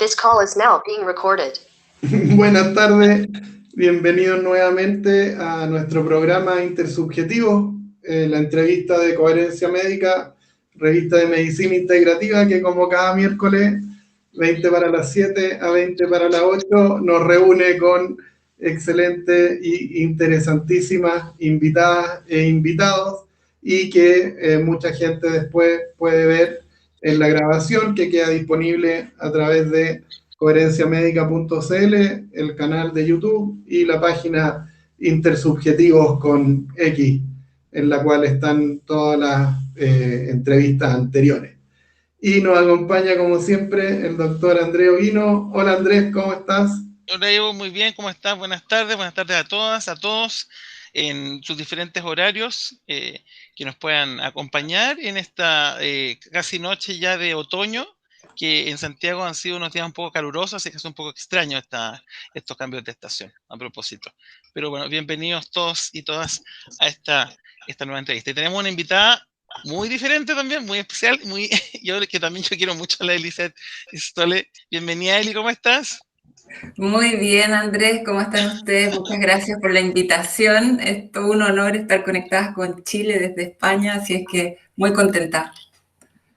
This call is now being recorded. Buenas tardes, bienvenidos nuevamente a nuestro programa Intersubjetivo, la entrevista de Coherencia Médica, revista de medicina integrativa que como cada miércoles, 20 para las 7 a 20 para las 8, nos reúne con excelentes e interesantísimas invitadas e invitados y que mucha gente después puede ver en la grabación que queda disponible a través de coherenciamedica.cl, el canal de YouTube y la página Intersubjetivos con X, en la cual están todas las entrevistas anteriores. Y nos acompaña, como siempre, el doctor Andrés Ovino. Hola Andrés, ¿cómo estás? Hola Evo, muy bien, ¿cómo estás? Buenas tardes a todas, a todos, en sus diferentes horarios, que nos puedan acompañar en esta casi noche ya de otoño, que en Santiago han sido unos días un poco calurosos, así que es un poco extraño estos cambios de estación, a propósito. Pero bueno, bienvenidos todos y todas a esta nueva entrevista. Y tenemos una invitada muy diferente también, muy especial, yo quiero mucho a la Elizabeth Stole. Bienvenida, Eli, ¿cómo estás? Muy bien, Andrés, ¿cómo están ustedes? Muchas gracias por la invitación. Es todo un honor estar conectadas con Chile desde España, así es que muy contenta.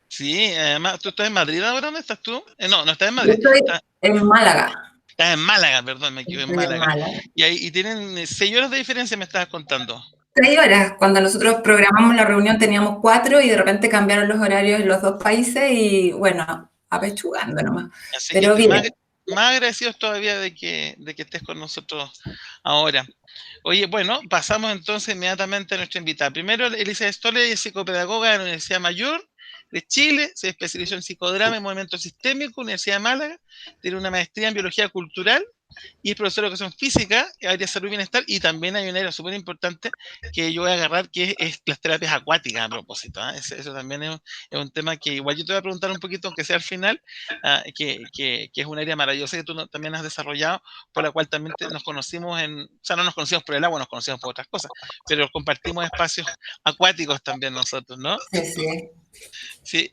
Sí, además, ¿tú estás en Madrid ahora? ¿Dónde estás tú? No estás en Madrid. Yo estoy en Málaga. Estás en Málaga, perdón, me equivoqué, en Málaga. Málaga. Y tienen 6 horas de diferencia, me estabas contando. 6 horas. Cuando nosotros programamos la reunión teníamos 4 y de repente cambiaron los horarios en los dos países y bueno, apechugando nomás. Así pero que bien. más agradecidos todavía de que estés con nosotros ahora. Oye, bueno, pasamos entonces inmediatamente a nuestra invitada. Primero, Elizabeth Stole es psicopedagoga de la Universidad Mayor de Chile, se especializó en psicodrama y movimiento sistémico, Universidad de Málaga, tiene una maestría en biología cultural y es profesor de educación física, área de salud y bienestar, y también hay un área súper importante que yo voy a agarrar, que es las terapias acuáticas a propósito. Eso también es un tema que igual yo te voy a preguntar un poquito, aunque sea al final, que es un área maravillosa que tú también has desarrollado, por la cual también nos conocimos o sea, no nos conocimos por el agua, nos conocimos por otras cosas, pero compartimos espacios acuáticos también nosotros, ¿no? Sí. Sí.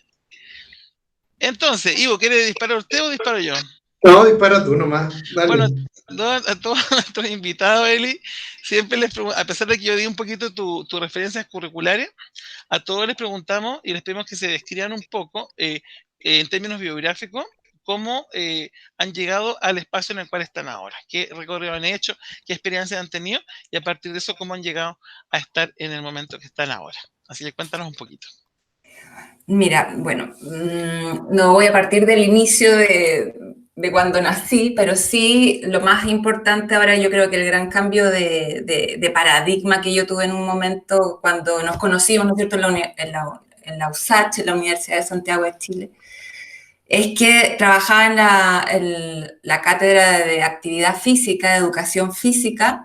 Entonces, Ivo, ¿quiere disparar usted o disparo yo? No, dispara tú nomás, dale. Bueno, a todos nuestros invitados, Eli, siempre les pregunto, a pesar de que yo di un poquito tus referencias curriculares, a todos les preguntamos y les pedimos que se describan un poco, en términos biográficos, cómo han llegado al espacio en el cual están ahora, qué recorrido han hecho, qué experiencias han tenido, y a partir de eso, cómo han llegado a estar en el momento que están ahora. Así que cuéntanos un poquito. Mira, bueno, no voy a partir del inicio de cuando nací, pero sí lo más importante ahora, yo creo que el gran cambio de paradigma que yo tuve en un momento cuando nos conocimos, ¿no es cierto?, en la USACH, en la Universidad de Santiago de Chile, es que trabajaba en la cátedra de actividad física, de educación física,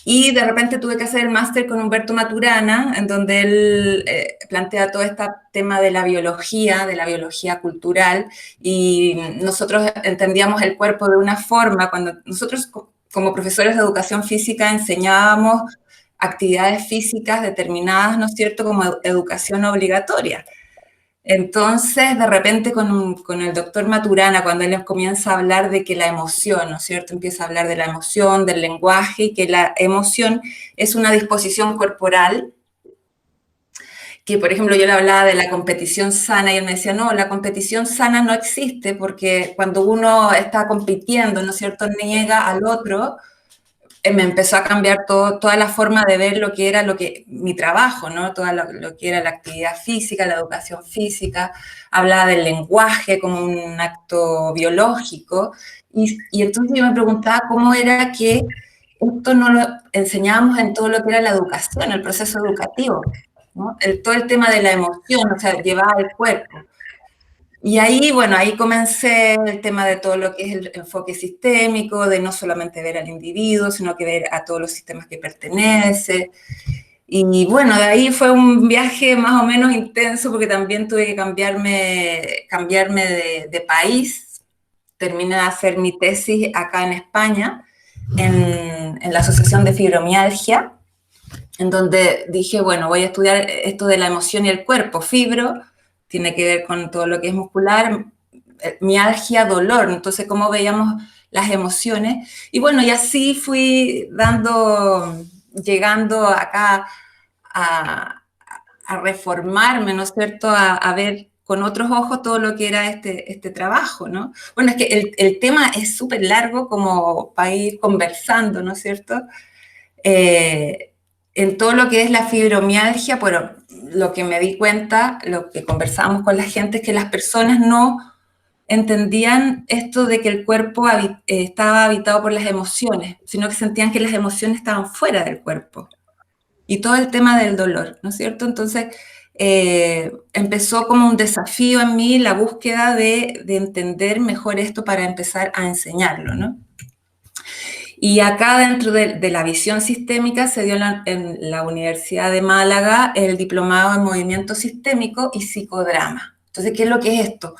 y de repente tuve que hacer el máster con Humberto Maturana, en donde él plantea todo este tema de la biología cultural, y nosotros entendíamos el cuerpo de una forma. Cuando nosotros, como profesores de educación física, enseñábamos actividades físicas determinadas, ¿no es cierto?, como educación obligatoria. Entonces, de repente, con el doctor Maturana, cuando él comienza a hablar de que la emoción, ¿no es cierto?, empieza a hablar de la emoción, del lenguaje, y que la emoción es una disposición corporal, que, por ejemplo, yo le hablaba de la competición sana, y él me decía, no, la competición sana no existe, porque cuando uno está compitiendo, ¿no es cierto?, niega al otro. Me empezó a cambiar toda la forma de ver lo que era mi trabajo, ¿no? Todo lo que era la actividad física, la educación física. Hablaba del lenguaje como un acto biológico. Y entonces yo me preguntaba cómo era que esto no lo enseñábamos en todo lo que era la educación, el proceso educativo, ¿no? Todo el tema de la emoción, o sea, llevaba al cuerpo. Y ahí, bueno, ahí comencé el tema de todo lo que es el enfoque sistémico, de no solamente ver al individuo, sino que ver a todos los sistemas que pertenece. Y bueno, de ahí fue un viaje más o menos intenso, porque también tuve que cambiarme de país. Terminé de hacer mi tesis acá en España, en la Asociación de Fibromialgia, en donde dije, bueno, voy a estudiar esto de la emoción y el cuerpo. Fibro tiene que ver con todo lo que es muscular, mialgia, dolor, entonces cómo veíamos las emociones. Y bueno, y así fui llegando acá a reformarme, ¿no es cierto?, a ver con otros ojos todo lo que era este trabajo, ¿no? Bueno, es que el tema es súper largo como para ir conversando, ¿no es cierto? En todo lo que es la fibromialgia, bueno, lo que me di cuenta, lo que conversamos con la gente, es que las personas no entendían esto de que el cuerpo estaba habitado por las emociones, sino que sentían que las emociones estaban fuera del cuerpo. Y todo el tema del dolor, ¿no es cierto? Entonces, empezó como un desafío en mí la búsqueda de entender mejor esto para empezar a enseñarlo, ¿no? Y acá dentro de la visión sistémica se dio en la Universidad de Málaga el diplomado en movimiento sistémico y psicodrama. Entonces, ¿qué es lo que es esto?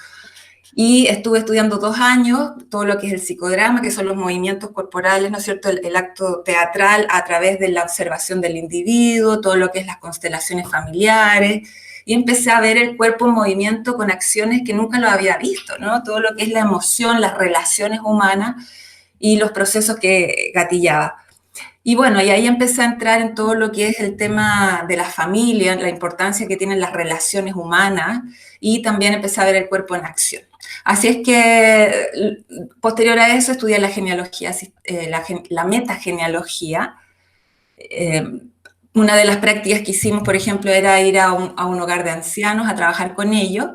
Y estuve estudiando 2 años todo lo que es el psicodrama, que son los movimientos corporales, ¿no es cierto? El acto teatral a través de la observación del individuo, todo lo que es las constelaciones familiares, y empecé a ver el cuerpo en movimiento con acciones que nunca lo había visto, ¿no? Todo lo que es la emoción, las relaciones humanas y los procesos que gatillaba. Y bueno, y ahí empecé a entrar en todo lo que es el tema de la familia, la importancia que tienen las relaciones humanas, y también empecé a ver el cuerpo en acción. Así es que, posterior a eso, estudié la genealogía, la metagenealogía. Una de las prácticas que hicimos, por ejemplo, era ir a un hogar de ancianos a trabajar con ellos,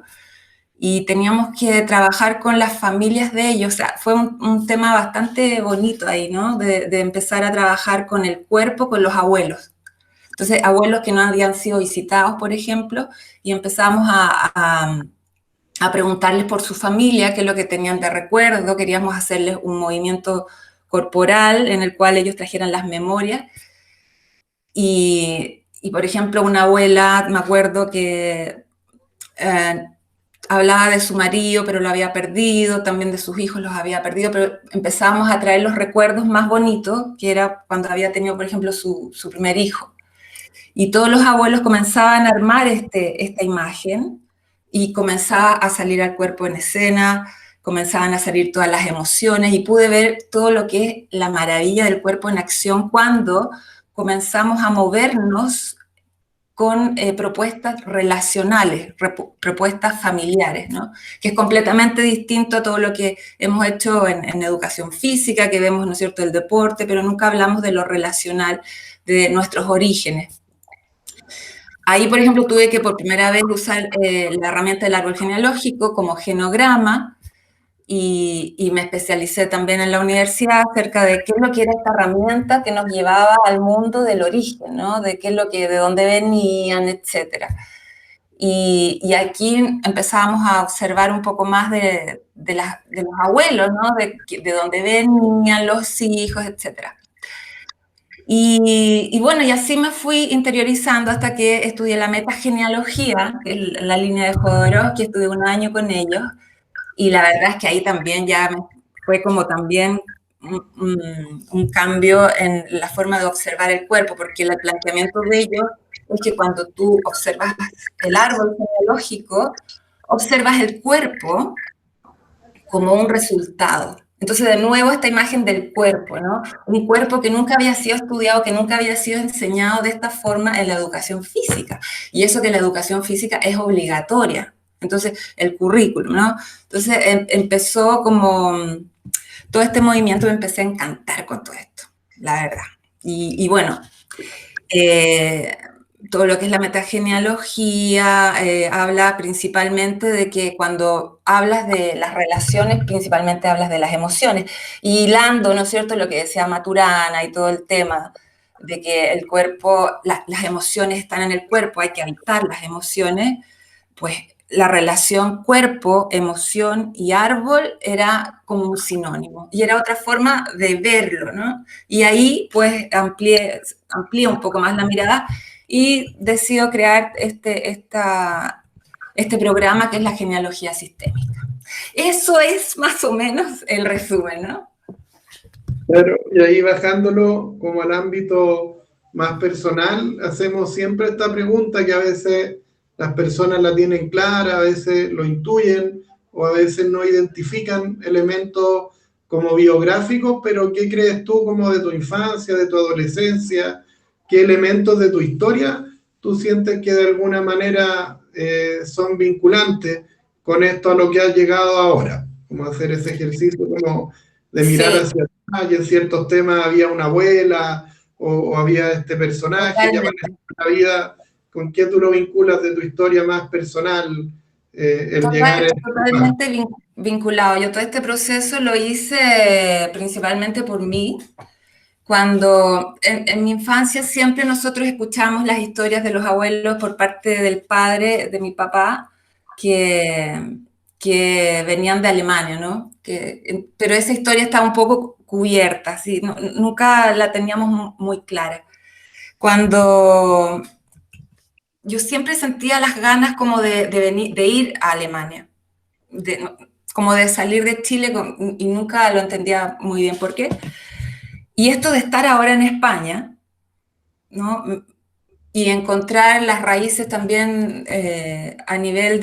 y teníamos que trabajar con las familias de ellos. O sea, fue un tema bastante bonito ahí, ¿no? De empezar a trabajar con el cuerpo, con los abuelos. Entonces, abuelos que no habían sido visitados, por ejemplo, y empezamos a preguntarles por su familia, qué es lo que tenían de recuerdo. Queríamos hacerles un movimiento corporal en el cual ellos trajeran las memorias. Y por ejemplo, una abuela, me acuerdo que hablaba de su marido, pero lo había perdido, también de sus hijos los había perdido, pero empezábamos a traer los recuerdos más bonitos, que era cuando había tenido, por ejemplo, su primer hijo. Y todos los abuelos comenzaban a armar esta imagen, y comenzaba a salir al cuerpo en escena, comenzaban a salir todas las emociones, y pude ver todo lo que es la maravilla del cuerpo en acción cuando comenzamos a movernos con propuestas relacionales, propuestas familiares, ¿no? Que es completamente distinto a todo lo que hemos hecho en educación física, que vemos, ¿no es cierto?, el deporte, pero nunca hablamos de lo relacional, de nuestros orígenes. Ahí, por ejemplo, tuve que por primera vez usar la herramienta del árbol genealógico como genograma, y me especialicé también en la universidad acerca de qué es lo que era esta herramienta que nos llevaba al mundo del origen, ¿no? De qué es lo que, de dónde venían, etc. Y aquí empezábamos a observar un poco más de los abuelos, ¿no? De dónde venían los hijos, etc. Y bueno, y así me fui interiorizando hasta que estudié la metagenealogía, que es la línea de Jodorowsky, estudié 1 año con ellos. Y la verdad es que ahí también ya fue como también un cambio en la forma de observar el cuerpo, porque el planteamiento de ellos es que cuando tú observas el árbol genealógico, observas el cuerpo como un resultado. Entonces, de nuevo, esta imagen del cuerpo, ¿no? Un cuerpo que nunca había sido estudiado, que nunca había sido enseñado de esta forma en la educación física. Y eso que la educación física es obligatoria. Entonces, el currículum, ¿no? Entonces, empezó como todo este movimiento, me empecé a encantar con todo esto, la verdad. Y bueno, todo lo que es la metagenealogía habla principalmente de que cuando hablas de las relaciones, principalmente hablas de las emociones. Y hilando, ¿no es cierto?, lo que decía Maturana y todo el tema de que el cuerpo, las emociones están en el cuerpo, hay que habitar las emociones, pues la relación cuerpo, emoción y árbol era como un sinónimo, y era otra forma de verlo, ¿no? Y ahí, pues, amplié un poco más la mirada y decido crear este programa que es la genealogía sistémica. Eso es más o menos el resumen, ¿no? Claro, y ahí bajándolo como al ámbito más personal, hacemos siempre esta pregunta que a veces las personas la tienen clara, a veces lo intuyen, o a veces no identifican elementos como biográficos, pero ¿qué crees tú como de tu infancia, de tu adolescencia? ¿Qué elementos de tu historia tú sientes que de alguna manera son vinculantes con esto a lo que has llegado ahora? Como hacer ese ejercicio como de mirar Sí, hacia atrás y en ciertos temas había una abuela o había este personaje que aparece totalmente. en la vida. ¿Con qué tú lo vinculas de tu historia más personal, el llegar a este lugar? Totalmente vinculado. Yo todo este proceso lo hice principalmente por mí. Cuando en mi infancia siempre nosotros escuchamos las historias de los abuelos por parte del padre de mi papá, que, que venían de Alemania, ¿no? Pero esa historia estaba un poco cubierta, ¿sí? Nunca la teníamos muy clara. Cuando yo siempre sentía las ganas como de ir a Alemania, como de salir de Chile y nunca lo entendía muy bien por qué. Y esto de estar ahora en España, ¿no? Y encontrar las raíces también a nivel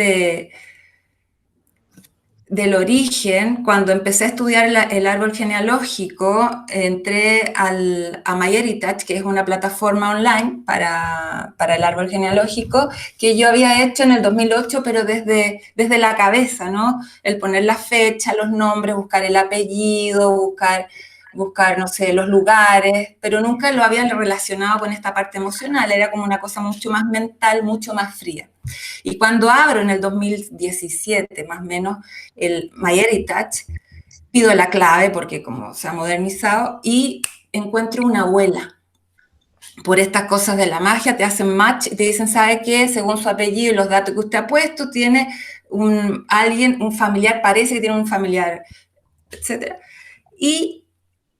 del origen, cuando empecé a estudiar el árbol genealógico, entré a MyHeritage, que es una plataforma online para el árbol genealógico, que yo había hecho en el 2008, pero desde la cabeza, ¿no? El poner la fecha, los nombres, buscar el apellido, buscar, no sé, los lugares, pero nunca lo había relacionado con esta parte emocional, era como una cosa mucho más mental, mucho más fría. Y cuando abro en el 2017, más o menos, el MyHeritage, pido la clave porque como se ha modernizado y encuentro una abuela. Por estas cosas de la magia te hacen match y te dicen, ¿sabe qué? Según su apellido y los datos que usted ha puesto, tiene un familiar, parece que tiene un familiar, etc. Y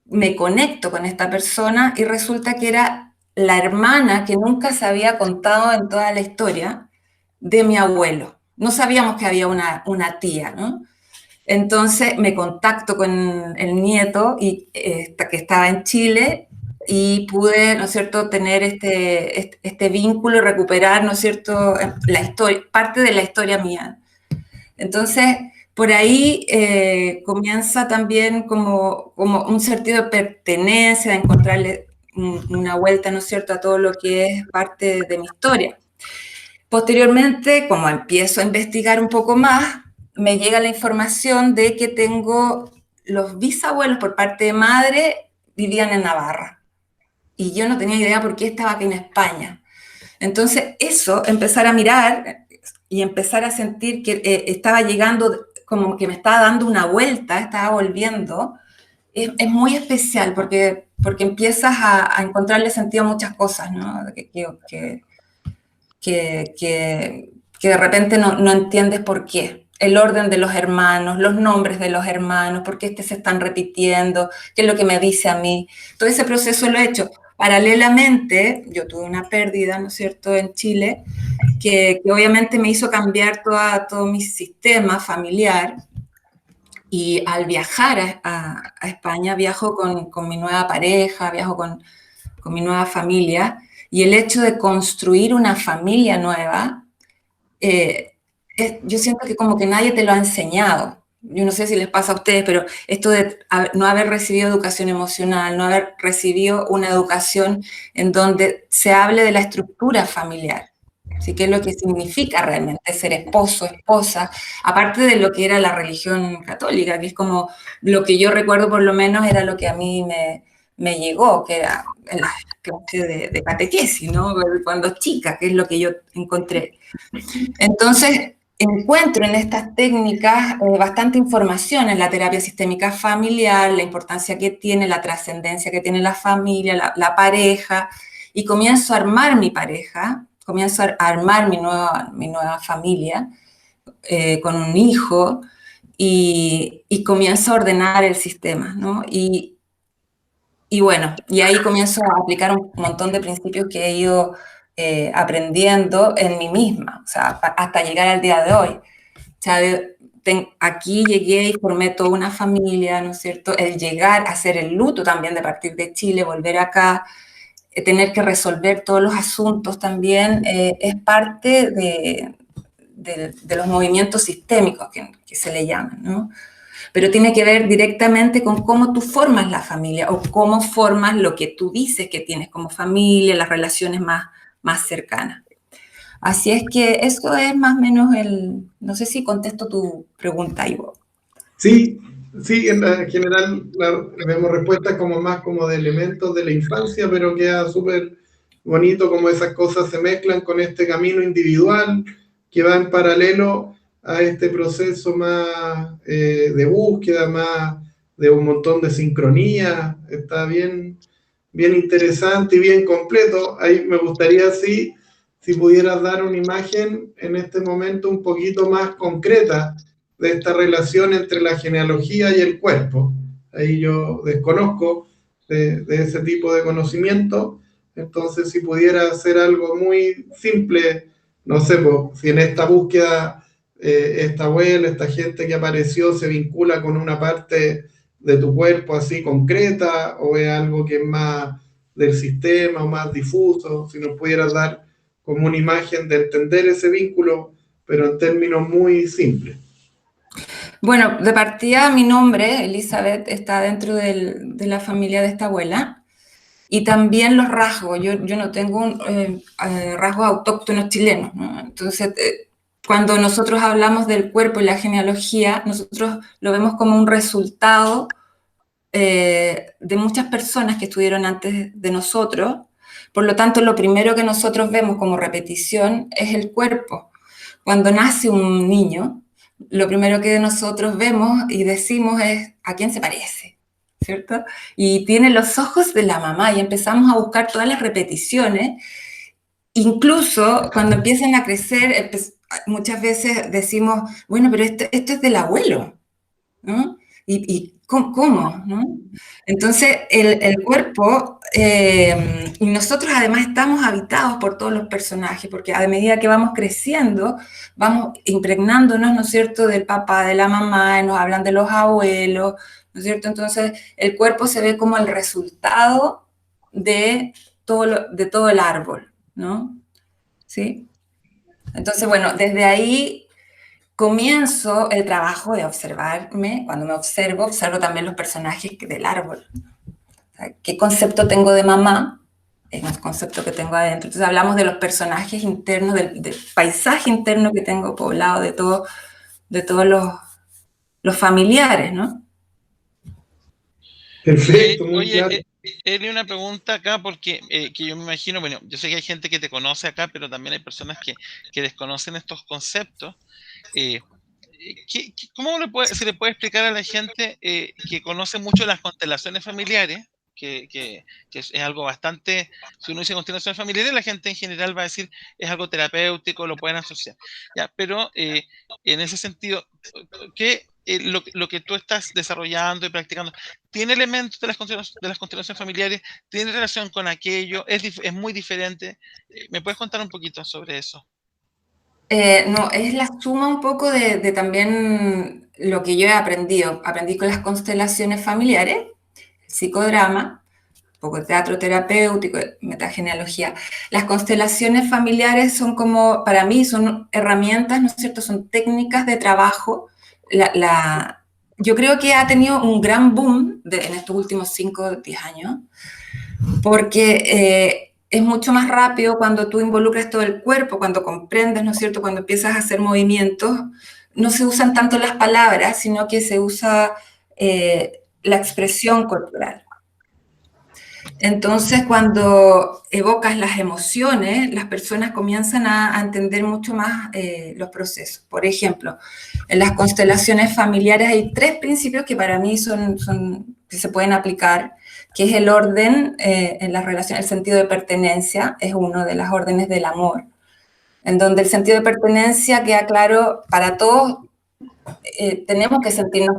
me conecto con esta persona y resulta que era la hermana que nunca se había contado en toda la historia de mi abuelo. No sabíamos que había una tía, ¿no? Entonces me contacto con el nieto que estaba en Chile y pude, ¿no es cierto?, tener este vínculo y recuperar, ¿no es cierto?, la historia, parte de la historia mía. Entonces, por ahí comienza también como un sentido de pertenencia, de encontrarle una vuelta, ¿no es cierto?, a todo lo que es parte de mi historia. Posteriormente, como empiezo a investigar un poco más, me llega la información de que tengo los bisabuelos por parte de madre vivían en Navarra. Y yo no tenía idea por qué estaba aquí en España. Entonces, eso, empezar a mirar y empezar a sentir que estaba llegando, como que me estaba dando una vuelta, estaba volviendo, es muy especial porque empiezas a encontrarle sentido a muchas cosas, ¿no? Que de repente no entiendes por qué. El orden de los hermanos, los nombres de los hermanos, por qué se están repitiendo, qué es lo que me dice a mí. Todo ese proceso lo he hecho. Paralelamente, yo tuve una pérdida, ¿no es cierto?, en Chile, que obviamente me hizo cambiar todo mi sistema familiar. Y al viajar a España, viajo con mi nueva pareja, viajo con mi nueva familia, y el hecho de construir una familia nueva, yo siento que como que nadie te lo ha enseñado. Yo no sé si les pasa a ustedes, pero esto de no haber recibido educación emocional, no haber recibido una educación en donde se hable de la estructura familiar. Así que es lo que significa realmente ser esposo, esposa, aparte de lo que era la religión católica, que es como lo que yo recuerdo por lo menos era lo que a mí me llegó, que era la clase de catequesis, ¿no? Cuando chica, que es lo que yo encontré. Entonces, encuentro en estas técnicas bastante información en la terapia sistémica familiar, la importancia que tiene, la trascendencia que tiene la familia, la pareja, y comienzo a armar mi pareja, comienzo a armar mi nueva familia con un hijo y comienzo a ordenar el sistema, ¿no? Y bueno, y ahí comienzo a aplicar un montón de principios que he ido aprendiendo en mí misma, o sea, hasta llegar al día de hoy. O sea, aquí llegué y formé toda una familia, ¿no es cierto? El llegar a hacer el luto también de partir de Chile, volver acá, tener que resolver todos los asuntos también, es parte de los movimientos sistémicos que se le llaman, ¿no? Pero tiene que ver directamente con cómo tú formas la familia o cómo formas lo que tú dices que tienes como familia, las relaciones más cercanas. Así es que eso es más o menos no sé si contesto tu pregunta, Ivo. Sí, sí, en general vemos respuestas como más como de elementos de la infancia, pero queda súper bonito como esas cosas se mezclan con este camino individual que va en paralelo a este proceso más de búsqueda, más de un montón de sincronía. Está bien, bien interesante y bien completo. Ahí me gustaría, sí, si pudieras dar una imagen en este momento un poquito más concreta de esta relación entre la genealogía y el cuerpo. Ahí yo desconozco de ese tipo de conocimiento, entonces si pudiera hacer algo muy simple, no sé, pues, si en esta búsqueda esta abuela, esta gente que apareció se vincula con una parte de tu cuerpo así concreta, o es algo que es más del sistema o más difuso, si nos pudieras dar como una imagen de entender ese vínculo, pero en términos muy simples. Bueno, de partida mi nombre, Elizabeth, está dentro de la familia de esta abuela y también los rasgos. Yo no tengo rasgos autóctonos chilenos, ¿no? Entonces, cuando nosotros hablamos del cuerpo y la genealogía, nosotros lo vemos como un resultado de muchas personas que estuvieron antes de nosotros. Por lo tanto, lo primero que nosotros vemos como repetición es el cuerpo. Cuando nace un niño, lo primero que nosotros vemos y decimos es ¿a quién se parece? ¿Cierto? Y tiene los ojos de la mamá y empezamos a buscar todas las repeticiones. Incluso cuando empiezan a crecer, muchas veces decimos, bueno, pero esto es del abuelo, ¿no? ¿Y cómo? ¿No? Entonces, el cuerpo, y nosotros además estamos habitados por todos los personajes, porque a medida que vamos creciendo, vamos impregnándonos, ¿no es cierto?, del papá, de la mamá, y nos hablan de los abuelos, ¿no es cierto? Entonces, el cuerpo se ve como el resultado de todo el árbol, ¿no? ¿Sí? Entonces, bueno, desde ahí comienzo el trabajo de observarme. Cuando me observo también los personajes del árbol. O sea, ¿qué concepto tengo de mamá? Es un concepto que tengo adentro. Entonces hablamos de los personajes internos, del paisaje interno que tengo poblado de todos los familiares, ¿no? Perfecto, muy Oye, claro. Eli, una pregunta acá, porque que yo me imagino, bueno, yo sé que hay gente que te conoce acá, pero también hay personas que desconocen estos conceptos. ¿Cómo se le puede explicar a la gente que conoce mucho las constelaciones familiares? Que es algo bastante, si uno dice constelaciones familiares, la gente en general va a decir es algo terapéutico, lo pueden asociar. Ya, pero en ese sentido, lo que tú estás desarrollando y practicando, ¿tiene elementos de las constelaciones familiares? ¿Tiene relación con aquello? ¿Es muy diferente? ¿Me puedes contar un poquito sobre eso? No, es la suma un poco de también lo que yo he aprendido. Aprendí con las constelaciones familiares, psicodrama, un poco de teatro terapéutico, metagenealogía. Las constelaciones familiares son como, para mí, son herramientas, ¿no es cierto? Son técnicas de trabajo. Yo creo que ha tenido un gran boom en estos últimos 5 o 10 años, porque es mucho más rápido cuando tú involucras todo el cuerpo, cuando comprendes, ¿no es cierto? Cuando empiezas a hacer movimientos, no se usan tanto las palabras, sino que se usa la expresión corporal. Entonces, cuando evocas las emociones, las personas comienzan a entender mucho más los procesos. Por ejemplo, en las constelaciones familiares hay 3 principios que para mí que se pueden aplicar, que es el orden en las relaciones, el sentido de pertenencia, es uno de las órdenes del amor, en donde el sentido de pertenencia queda claro para todos, tenemos que sentirnos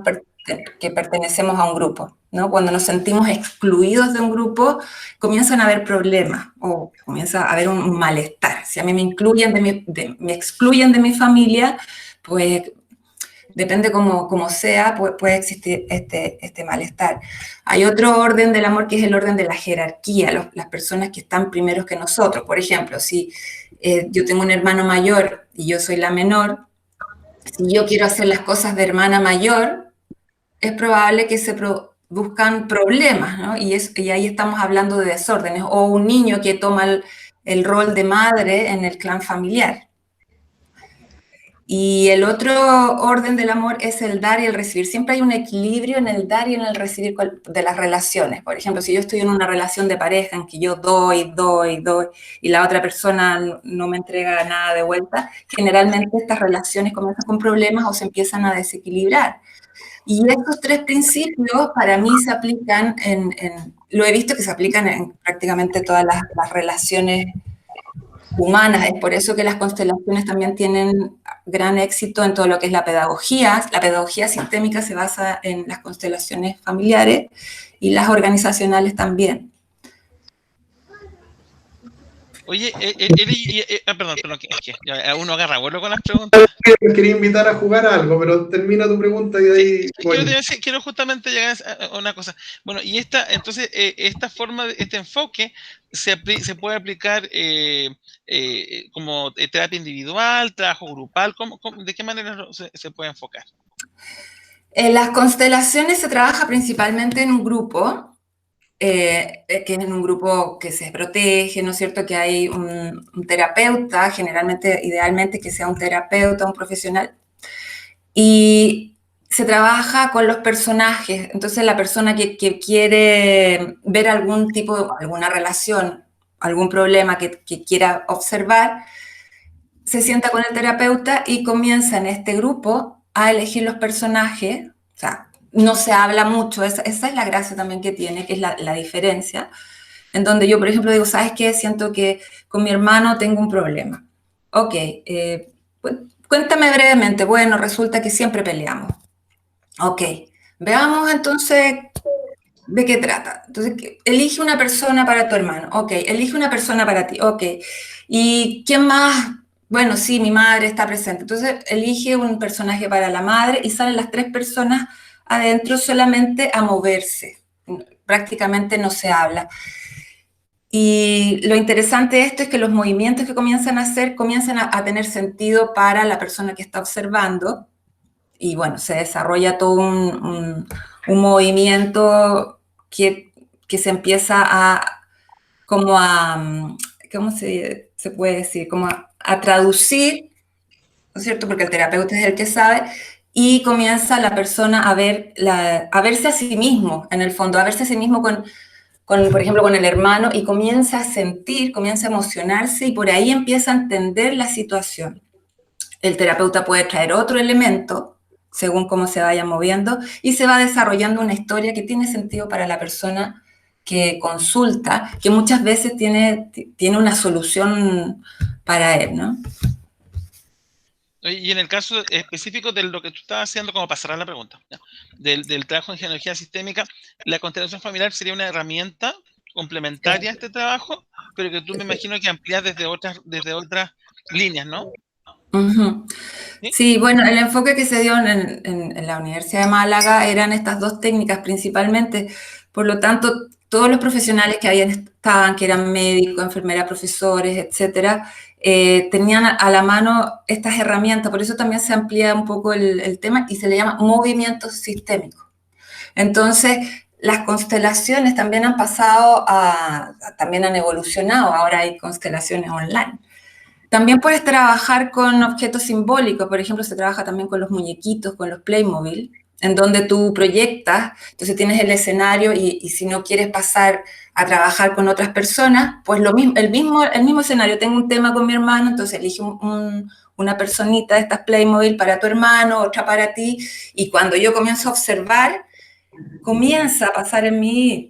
que pertenecemos a un grupo, ¿no? Cuando nos sentimos excluidos de un grupo, comienzan a haber problemas o comienza a haber un malestar. Si a mí me excluyen de mi familia, pues depende como sea, puede existir este malestar. Hay otro orden del amor que es el orden de la jerarquía, las personas que están primeros que nosotros. Por ejemplo, si yo tengo un hermano mayor y yo soy la menor, si yo quiero hacer las cosas de hermana mayor, es probable que se buscan problemas, ¿no? Y ahí estamos hablando de desórdenes, o un niño que toma el rol de madre en el clan familiar. Y el otro orden del amor es el dar y el recibir. Siempre hay un equilibrio en el dar y en el recibir de las relaciones. Por ejemplo, si yo estoy en una relación de pareja en que yo doy, y la otra persona no me entrega nada de vuelta, generalmente estas relaciones comienzan con problemas o se empiezan a desequilibrar. Y estos tres principios para mí se aplican lo he visto que se aplican en prácticamente todas las relaciones humanas. Es por eso que las constelaciones también tienen gran éxito en todo lo que es la pedagogía. La pedagogía sistémica se basa en las constelaciones familiares y las organizacionales también. Oye, perdón, es que uno agarra vuelo con las preguntas. Quería invitar a jugar a algo, pero termina tu pregunta y de ahí... Sí, quiero justamente llegar a una cosa. Bueno, y esta forma, este enfoque se puede aplicar como terapia individual, trabajo grupal, ¿de qué manera se puede enfocar? En las constelaciones se trabaja principalmente en un grupo, que es en un grupo que se protege, ¿no es cierto? Que hay un terapeuta, generalmente, idealmente, que sea un terapeuta, un profesional, y se trabaja con los personajes. Entonces, la persona que quiere ver alguna relación, algún problema que quiera observar, se sienta con el terapeuta y comienza en este grupo a elegir los personajes. O sea, no se habla mucho, esa es la gracia también que tiene, que es la diferencia, en donde yo, por ejemplo, digo, ¿sabes qué? Siento que con mi hermano tengo un problema. Ok, pues, cuéntame brevemente. Bueno, resulta que siempre peleamos. Ok, veamos entonces de qué trata. Entonces, elige una persona para tu hermano. Ok, elige una persona para ti. Ok, ¿y quién más? Bueno, sí, mi madre está presente. Entonces, elige un personaje para la madre y salen las tres personas adentro solamente a moverse. Prácticamente no se habla. Y lo interesante de esto es que los movimientos que comienzan a hacer comienzan a tener sentido para la persona que está observando. Y bueno, se desarrolla todo un movimiento que se empieza ¿cómo se puede decir? Como a traducir, ¿no es cierto? Porque el terapeuta es el que sabe, y comienza la persona a verse a sí mismo, en el fondo, a verse a sí mismo por ejemplo, con el hermano, y comienza a sentir, comienza a emocionarse, y por ahí empieza a entender la situación. El terapeuta puede traer otro elemento, según cómo se vaya moviendo, y se va desarrollando una historia que tiene sentido para la persona que consulta, que muchas veces tiene una solución para él, ¿no? Y en el caso específico de lo que tú estás haciendo, como para cerrar la pregunta, ¿ya? Del trabajo en genealogía sistémica, la constelación familiar sería una herramienta complementaria a este trabajo, pero que tú me imagino que amplías desde otras líneas, ¿no? Uh-huh. Sí, bueno, el enfoque que se dio en la Universidad de Málaga eran estas dos técnicas principalmente. Por lo tanto, todos los profesionales que estaban, que eran médicos, enfermeras, profesores, etcétera, tenían a la mano estas herramientas. Por eso también se amplía un poco el tema y se le llama movimiento sistémico. Entonces, las constelaciones también han pasado también han evolucionado. Ahora hay constelaciones online. También puedes trabajar con objetos simbólicos. Por ejemplo, se trabaja también con los muñequitos, con los Playmobil, en donde tú proyectas. Entonces tienes el escenario y si no quieres pasar a trabajar con otras personas, pues el mismo escenario. Tengo un tema con mi hermano, entonces elige una personita de estas Playmobil para tu hermano, otra para ti, y cuando yo comienzo a observar, comienza a pasar en mí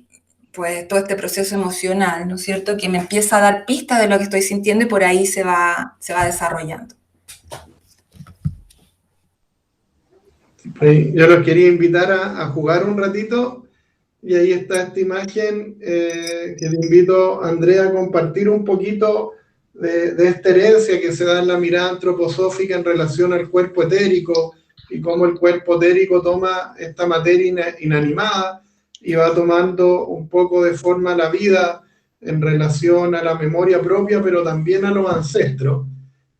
pues todo este proceso emocional, ¿no es cierto? Que me empieza a dar pistas de lo que estoy sintiendo y por ahí se va desarrollando. Yo los quería invitar a jugar un ratito y ahí está esta imagen que te invito, Andrea, a compartir un poquito de esta herencia que se da en la mirada antroposófica en relación al cuerpo etérico y cómo el cuerpo etérico toma esta materia inanimada y va tomando un poco de forma la vida en relación a la memoria propia, pero también a los ancestros.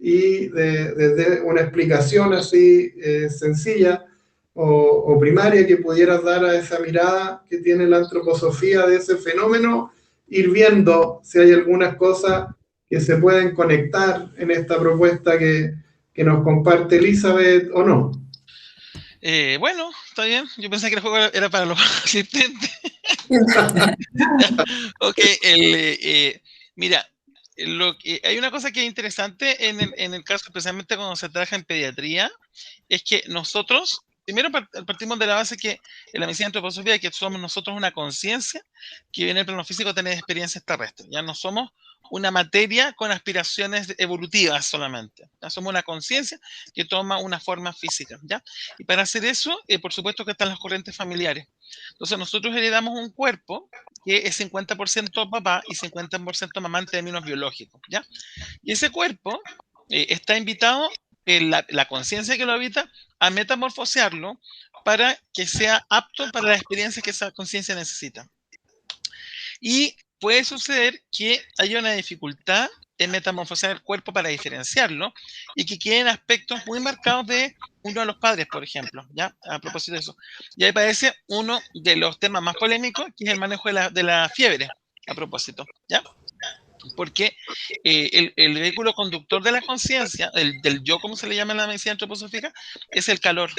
y desde una explicación así sencilla o primaria que pudieras dar a esa mirada que tiene la antroposofía de ese fenómeno, ir viendo si hay algunas cosas que se pueden conectar en esta propuesta que nos comparte Elizabeth o no. Bueno, está bien. Yo pensé que el juego era para los asistentes. Ok, mira, hay una cosa que es interesante en el caso, especialmente cuando se trabaja en pediatría, es que nosotros, primero partimos de la base que en la medicina antroposofía que somos nosotros una conciencia que viene del plano físico a tener experiencias terrestres. Ya no somos una materia con aspiraciones evolutivas solamente. Ya somos una conciencia que toma una forma física, ¿ya? Y para hacer eso, por supuesto que están las corrientes familiares. Entonces nosotros heredamos un cuerpo que es 50% papá y 50% mamá en términos biológicos, ¿ya? Y ese cuerpo está invitado, la conciencia que lo habita, a metamorfosearlo para que sea apto para las experiencias que esa conciencia necesita. Y puede suceder que haya una dificultad en metamorfosear el cuerpo para diferenciarlo y que queden aspectos muy marcados de uno de los padres, por ejemplo, ¿ya? A propósito de eso. Y ahí aparece uno de los temas más polémicos, que es el manejo de la fiebre, a propósito, ¿ya? Porque el vehículo conductor de la conciencia, del yo, como se le llama en la medicina antroposófica, es el calor.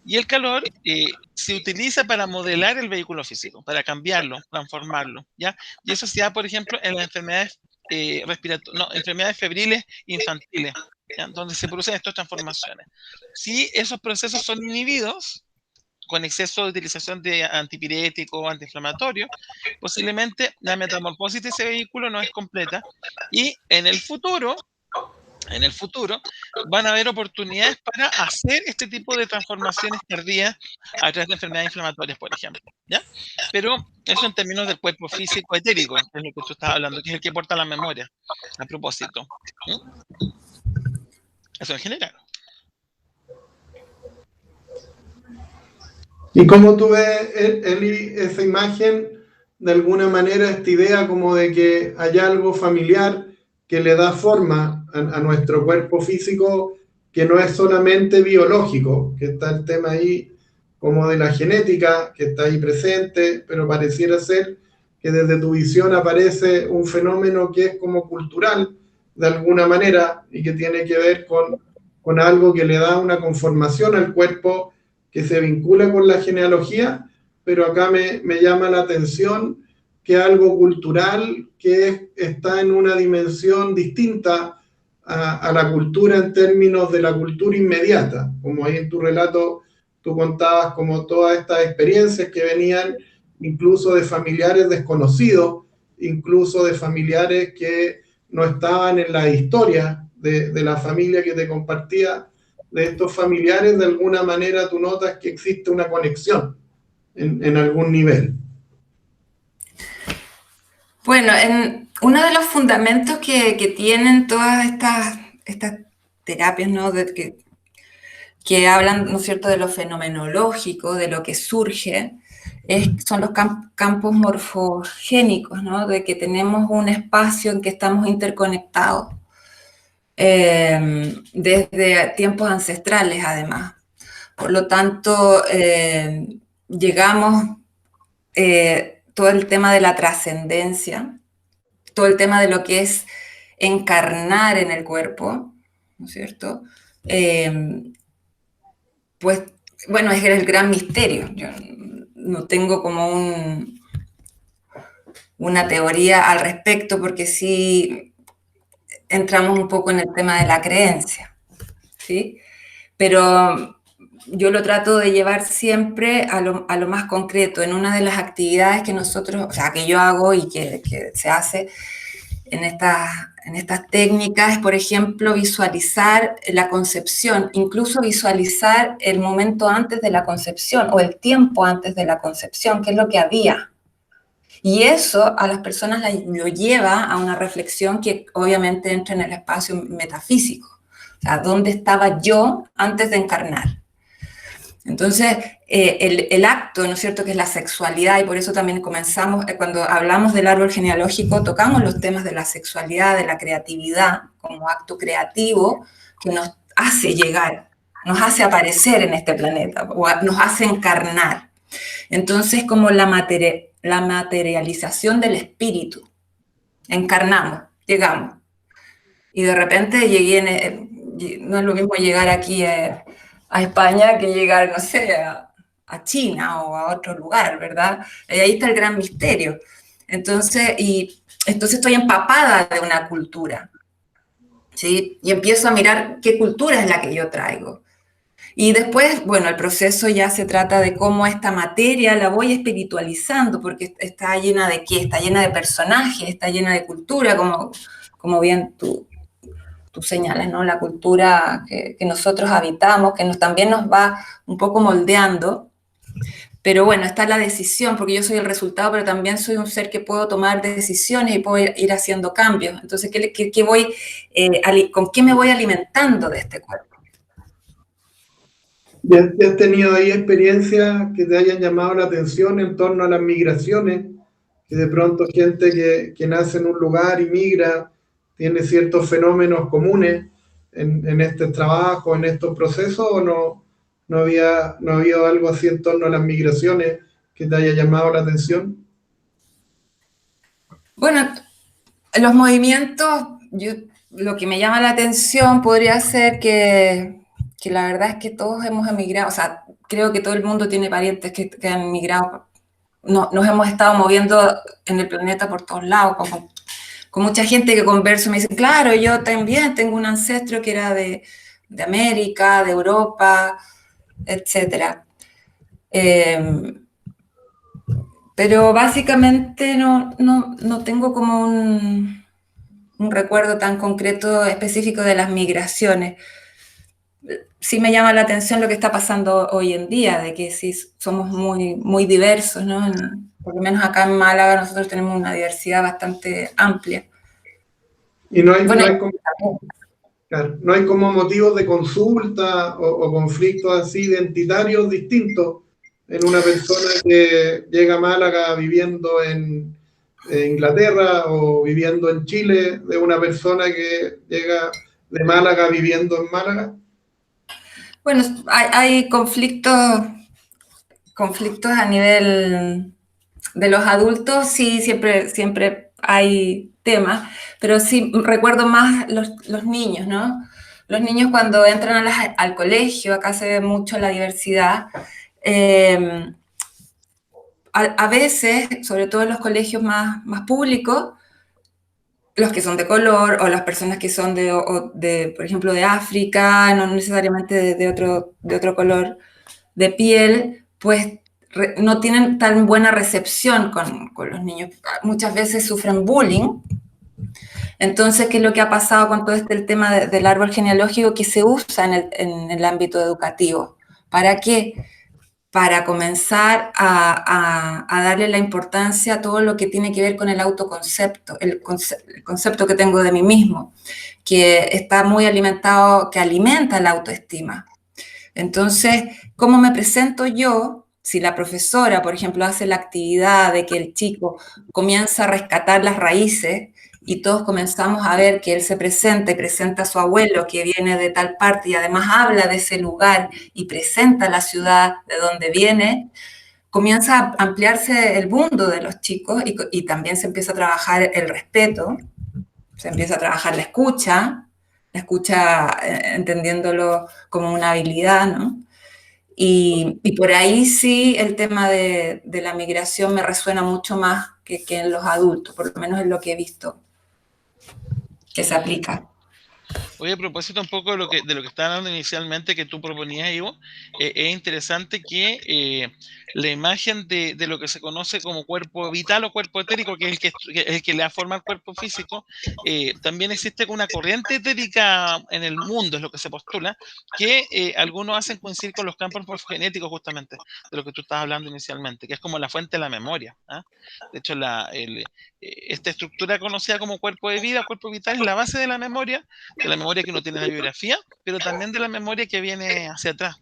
Y el calor se utiliza para modelar el vehículo físico, para cambiarlo, transformarlo, ¿ya? Y eso se da, por ejemplo, en las enfermedades enfermedades febriles infantiles, ¿ya? Donde se producen estas transformaciones. Si esos procesos son inhibidos con exceso de utilización de antipirético o antiinflamatorio, posiblemente la metamorfosis de ese vehículo no es completa y en el futuro van a haber oportunidades para hacer este tipo de transformaciones tardías a través de enfermedades inflamatorias, por ejemplo, ¿ya? Pero eso en términos del cuerpo físico etérico, que es lo que tú estás hablando, que es el que porta la memoria, a propósito. Eso en general. ¿Y cómo tú ves, Eli, esa imagen, de alguna manera, esta idea como de que hay algo familiar que le da forma a nuestro cuerpo físico, que no es solamente biológico, que está el tema ahí como de la genética, que está ahí presente, pero pareciera ser que desde tu visión aparece un fenómeno que es como cultural, de alguna manera, y que tiene que ver con algo que le da una conformación al cuerpo que se vincula con la genealogía, pero acá me llama la atención que algo cultural que está en una dimensión distinta a la cultura en términos de la cultura inmediata, como ahí en tu relato tú contabas como todas estas experiencias que venían incluso de familiares desconocidos, incluso de familiares que no estaban en la historia de la familia que te compartía, de estos familiares. De alguna manera tú notas que existe una conexión en algún nivel. Bueno, uno de los fundamentos que tienen todas estas terapias, ¿no? Que hablan, ¿no es cierto?, de lo fenomenológico, de lo que surge, son los campos morfogénicos, ¿no? De que tenemos un espacio en que estamos interconectados desde tiempos ancestrales, además. Por lo tanto, llegamos todo el tema de la trascendencia, todo el tema de lo que es encarnar en el cuerpo, ¿no es cierto? Pues, bueno, es el gran misterio. Yo no tengo como una teoría al respecto, porque sí entramos un poco en el tema de la creencia, ¿sí? Pero yo lo trato de llevar siempre a lo más concreto. En una de las actividades que nosotros, o sea, que yo hago y que se hace en estas técnicas es, por ejemplo, visualizar la concepción, incluso visualizar el momento antes de la concepción o el tiempo antes de la concepción, qué es lo que había. Y eso a las personas lo lleva a una reflexión que obviamente entra en el espacio metafísico. O sea, ¿dónde estaba yo antes de encarnar? Entonces, el acto, ¿no es cierto?, que es la sexualidad, y por eso también comenzamos, cuando hablamos del árbol genealógico, tocamos los temas de la sexualidad, de la creatividad, como acto creativo que nos hace llegar, nos hace aparecer en este planeta, o nos hace encarnar. Entonces, como la materialización del espíritu, encarnamos, llegamos. Y de repente llegué, no es lo mismo llegar aquí a España que llegar, no sé, a China o a otro lugar, ¿verdad? Y ahí está el gran misterio. Entonces estoy empapada de una cultura, ¿sí? Y empiezo a mirar qué cultura es la que yo traigo. Y después, bueno, el proceso ya se trata de cómo esta materia la voy espiritualizando, porque está llena de qué, está llena de personajes, está llena de cultura, como bien tú señalas, ¿no? La cultura que nosotros habitamos, que también nos va un poco moldeando. Pero bueno, está la decisión, porque yo soy el resultado, pero también soy un ser que puedo tomar decisiones y puedo ir haciendo cambios. Entonces, ¿con qué me voy alimentando de este cuerpo? ¿Ya has tenido ahí experiencias que te hayan llamado la atención en torno a las migraciones? Que de pronto gente que nace en un lugar y migra, tiene ciertos fenómenos comunes en este trabajo, en estos procesos, ¿o no había algo así en torno a las migraciones que te haya llamado la atención? Bueno, los movimientos, lo que me llama la atención podría ser que la verdad es que todos hemos emigrado, o sea, creo que todo el mundo tiene parientes que han emigrado. Nos hemos estado moviendo en el planeta por todos lados, con mucha gente que converso me dice, claro, yo también tengo un ancestro que era de América, de Europa, etc. Pero básicamente no tengo como un recuerdo tan concreto específico de las migraciones. Sí me llama la atención lo que está pasando hoy en día, de que sí somos muy, muy diversos, ¿no? Por lo menos acá en Málaga nosotros tenemos una diversidad bastante amplia. Y no hay, bueno, no hay como motivos de consulta o conflictos así identitarios distintos en una persona que llega a Málaga viviendo en Inglaterra o viviendo en Chile, de una persona que llega de Málaga viviendo en Málaga. Bueno, hay conflictos a nivel de los adultos, sí, siempre hay temas, pero sí recuerdo más los niños, ¿no? Los niños cuando entran al colegio, acá se ve mucho la diversidad, a veces, sobre todo en los colegios más públicos, los que son de color o las personas que son por ejemplo, de África, no necesariamente de otro color de piel, pues no tienen tan buena recepción con los niños. Muchas veces sufren bullying. Entonces, ¿qué es lo que ha pasado con todo el tema del árbol genealógico que se usa en el ámbito educativo? ¿Para qué? Para comenzar a darle la importancia a todo lo que tiene que ver con el autoconcepto, el concepto que tengo de mí mismo, que está muy alimentado, que alimenta la autoestima. Entonces, ¿cómo me presento yo? Si la profesora, por ejemplo, hace la actividad de que el chico comienza a rescatar las raíces y todos comenzamos a ver que él se presenta a su abuelo que viene de tal parte y además habla de ese lugar y presenta la ciudad de donde viene, comienza a ampliarse el mundo de los chicos y también se empieza a trabajar el respeto, se empieza a trabajar la escucha entendiéndolo como una habilidad, ¿no? Y por ahí sí el tema de la migración me resuena mucho más que en los adultos, por lo menos es lo que he visto que se aplica. Oye, a propósito un poco de lo que estaba hablando inicialmente que tú proponías, Ivo, es interesante que la imagen de lo que se conoce como cuerpo vital o cuerpo etérico, que es el que le da forma al cuerpo físico, también existe una corriente etérica en el mundo, es lo que se postula, que algunos hacen coincidir con los campos morfogenéticos justamente, de lo que tú estabas hablando inicialmente, que es como la fuente de la memoria, ¿ah? De hecho, esta estructura conocida como cuerpo de vida, cuerpo vital, es la base de la memoria que uno tiene en la biografía, pero también de la memoria que viene hacia atrás.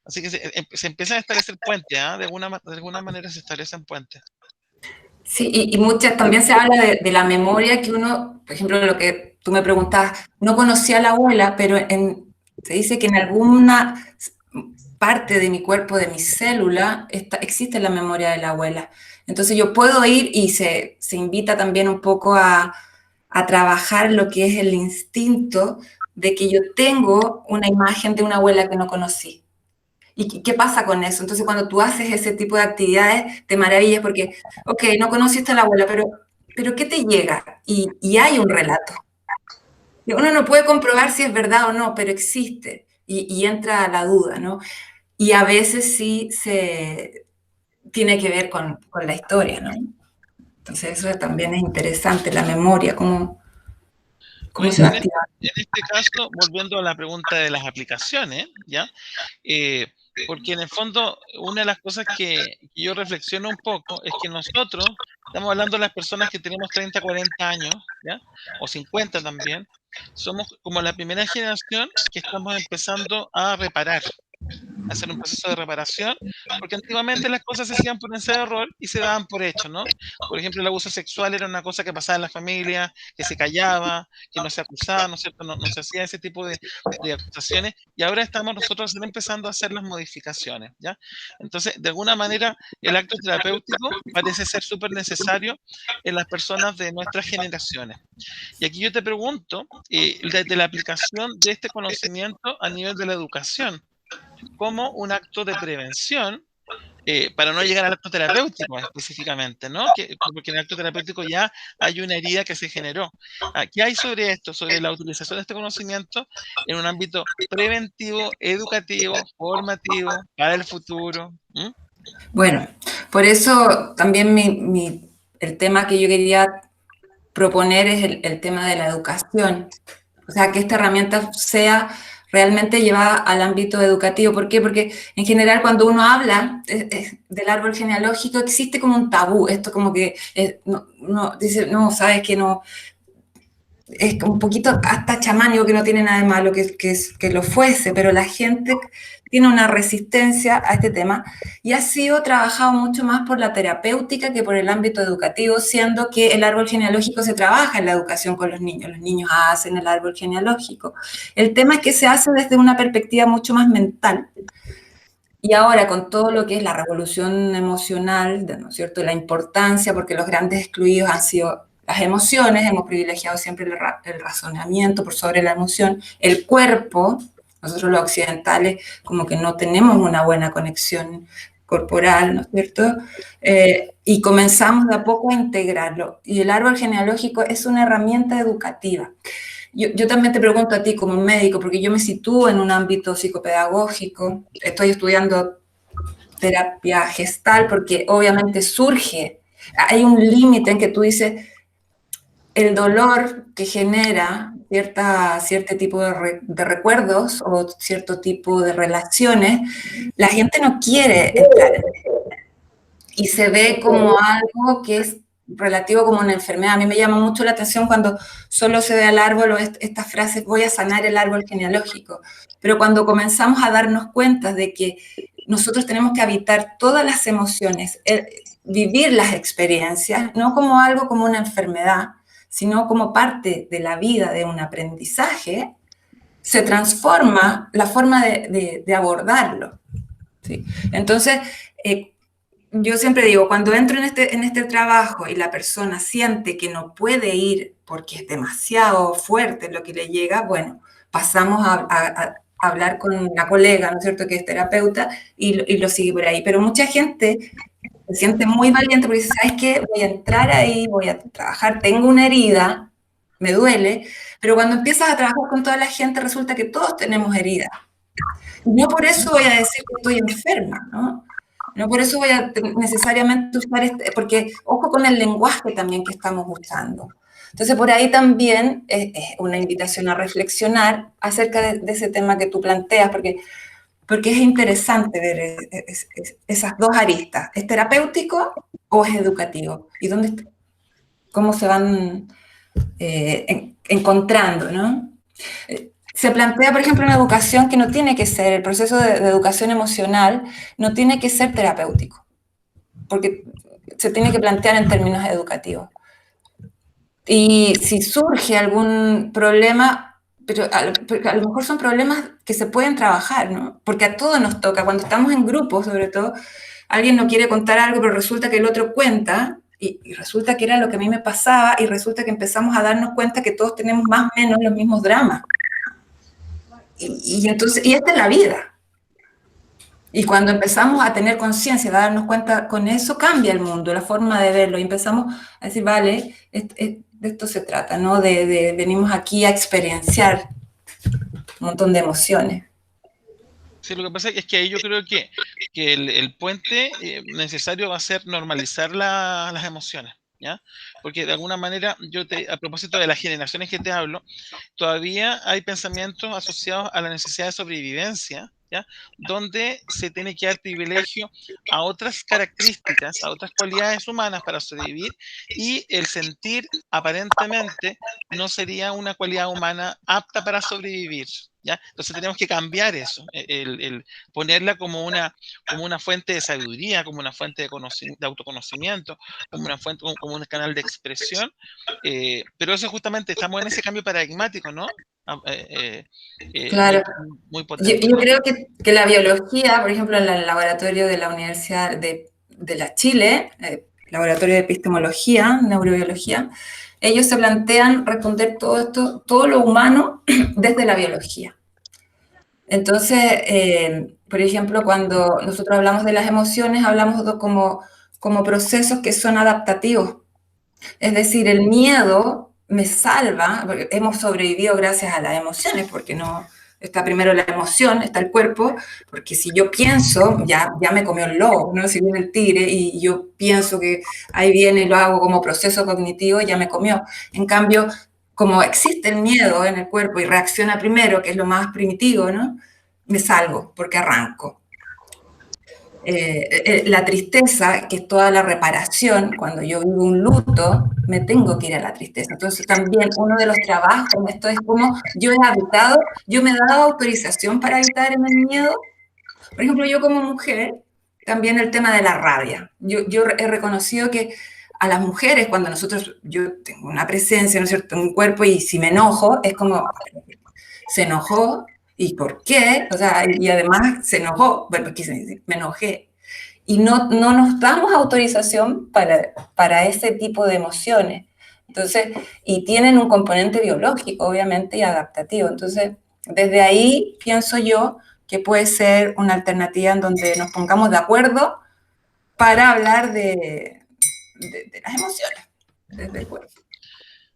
Así que se empiezan a establecer puentes, ¿ah? De alguna manera se establecen puentes. Sí, y muchas también se habla de la memoria que uno, por ejemplo, lo que tú me preguntabas, no conocía a la abuela, pero se dice que en alguna parte de mi cuerpo, de mi célula, existe la memoria de la abuela. Entonces yo puedo ir y se invita también un poco a trabajar lo que es el instinto de que yo tengo una imagen de una abuela que no conocí. ¿Y qué pasa con eso? Entonces, cuando tú haces ese tipo de actividades, te maravillas porque, ok, no conociste a la abuela, pero ¿qué te llega? Y hay un relato. Uno no puede comprobar si es verdad o no, pero existe y entra a la duda, ¿no? Y a veces sí se tiene que ver con la historia, ¿no? Entonces, eso también es interesante, la memoria, cómo Oye, se va activando. en este caso, volviendo a la pregunta de las aplicaciones, ¿ya? Porque en el fondo, una de las cosas que yo reflexiono un poco es que nosotros, estamos hablando de las personas que tenemos 30, 40 años, ¿ya? O 50 también, somos como la primera generación que estamos empezando a reparar, hacer un proceso de reparación, porque antiguamente las cosas se hacían por ensayo-error y se daban por hecho, ¿no? Por ejemplo, el abuso sexual era una cosa que pasaba en la familia, que se callaba, que no se acusaba, ¿no es cierto? No se hacía ese tipo de acusaciones, y ahora estamos nosotros empezando a hacer las modificaciones, ¿ya? Entonces, de alguna manera, el acto terapéutico parece ser súper necesario en las personas de nuestras generaciones. Y aquí yo te pregunto, de la aplicación de este conocimiento a nivel de la educación, como un acto de prevención, para no llegar al acto terapéutico específicamente, ¿no? Porque en el acto terapéutico ya hay una herida que se generó. ¿Qué hay sobre esto, sobre la utilización de este conocimiento en un ámbito preventivo, educativo, formativo, para el futuro? ¿Mm? Bueno, por eso también el tema que yo quería proponer es el tema de la educación. O sea, que esta herramienta sea realmente llevada al ámbito educativo. ¿Por qué? Porque en general cuando uno habla del árbol genealógico existe como un tabú. Esto como que dice, no, sabes que no, es un poquito hasta chamánico, que no tiene nada de malo que lo fuese, pero la gente tiene una resistencia a este tema y ha sido trabajado mucho más por la terapéutica que por el ámbito educativo, siendo que el árbol genealógico se trabaja en la educación con los niños hacen el árbol genealógico. El tema es que se hace desde una perspectiva mucho más mental. Y ahora con todo lo que es la revolución emocional, ¿no es cierto?, la importancia, porque los grandes excluidos han sido las emociones, hemos privilegiado siempre el razonamiento por sobre la emoción, el cuerpo, nosotros los occidentales como que no tenemos una buena conexión corporal, ¿no es cierto? Y comenzamos de a poco a integrarlo. Y el árbol genealógico es una herramienta educativa. Yo también te pregunto a ti como médico, porque yo me sitúo en un ámbito psicopedagógico, estoy estudiando terapia gestal, porque obviamente surge, hay un límite en que tú dices, el dolor que genera cierto tipo de recuerdos o cierto tipo de relaciones, la gente no quiere entrar en eso. Y se ve como algo que es relativo como una enfermedad. A mí me llama mucho la atención cuando solo se ve al árbol o estas frases, voy a sanar el árbol genealógico. Pero cuando comenzamos a darnos cuenta de que nosotros tenemos que habitar todas las emociones, vivir las experiencias, no como algo como una enfermedad, sino como parte de la vida, de un aprendizaje, se transforma la forma de abordarlo. ¿Sí? Entonces, yo siempre digo, cuando entro en este trabajo y la persona siente que no puede ir porque es demasiado fuerte lo que le llega, bueno, pasamos a hablar con una colega, ¿no es cierto?, que es terapeuta y lo sigue por ahí. Pero mucha gente se siente muy valiente porque dice, ¿sabes qué? Voy a entrar ahí, voy a trabajar, tengo una herida, me duele, pero cuando empiezas a trabajar con toda la gente resulta que todos tenemos heridas. No por eso voy a decir que estoy enferma, ¿no? No por eso voy a necesariamente usar porque ojo con el lenguaje también que estamos usando. Entonces, por ahí también es una invitación a reflexionar acerca de ese tema que tú planteas, porque es interesante ver esas dos aristas. ¿Es terapéutico o es educativo? ¿Y cómo se van encontrando, ¿no? se plantea, por ejemplo, en educación que no tiene que ser, el proceso de educación emocional no tiene que ser terapéutico, porque se tiene que plantear en términos educativos. Y si surge algún problema, pero a lo mejor son problemas que se pueden trabajar, ¿no? Porque a todos nos toca, cuando estamos en grupo, sobre todo, alguien no quiere contar algo, pero resulta que el otro cuenta, y resulta que era lo que a mí me pasaba, y resulta que empezamos a darnos cuenta que todos tenemos más o menos los mismos dramas. Entonces, y esta es la vida. Y cuando empezamos a tener conciencia, a darnos cuenta con eso, cambia el mundo, la forma de verlo, y empezamos a decir, vale, de esto se trata, ¿no? Venimos aquí a experienciar un montón de emociones. Sí, lo que pasa es que ahí yo creo que el puente necesario va a ser normalizar las emociones, ¿ya? Porque de alguna manera, a propósito de las generaciones que te hablo, todavía hay pensamientos asociados a la necesidad de sobrevivencia, ¿ya? Donde se tiene que dar privilegio a otras características, a otras cualidades humanas para sobrevivir, y el sentir aparentemente no sería una cualidad humana apta para sobrevivir, ¿ya? Entonces tenemos que cambiar eso, el ponerla como una fuente de sabiduría, como una fuente de autoconocimiento, como una fuente, como un canal de expresión, pero eso justamente, estamos en ese cambio paradigmático, ¿no? Claro. Muy potente. Yo creo que la biología, por ejemplo, en el laboratorio de la Universidad de la Chile, laboratorio de epistemología, neurobiología, ellos se plantean responder todo esto, todo lo humano desde la biología. Entonces, por ejemplo, cuando nosotros hablamos de las emociones, hablamos como procesos que son adaptativos. Es decir, el miedo me salva, porque hemos sobrevivido gracias a las emociones, porque no está primero la emoción, está el cuerpo, porque si yo pienso, ya me comió el lobo, ¿no? Si viene el tigre y yo pienso que ahí viene y lo hago como proceso cognitivo, ya me comió. En cambio, como existe el miedo en el cuerpo y reacciona primero, que es lo más primitivo, ¿no? Me salvo, porque arranco. La tristeza, que es toda la reparación, cuando yo vivo un luto, me tengo que ir a la tristeza. Entonces también uno de los trabajos en esto es como yo me he dado autorización para habitar en el miedo. Por ejemplo, yo como mujer, también el tema de la rabia. Yo he reconocido que a las mujeres, cuando yo tengo una presencia, ¿no es cierto?, en un cuerpo, y si me enojo, es como, se enojó, ¿y por qué? O sea, y además se enojó, bueno, quise decir, me enojé. Y no nos damos autorización para ese tipo de emociones. Entonces, y tienen un componente biológico, obviamente, y adaptativo. Entonces, desde ahí pienso yo que puede ser una alternativa en donde nos pongamos de acuerdo para hablar de las emociones desde el cuerpo.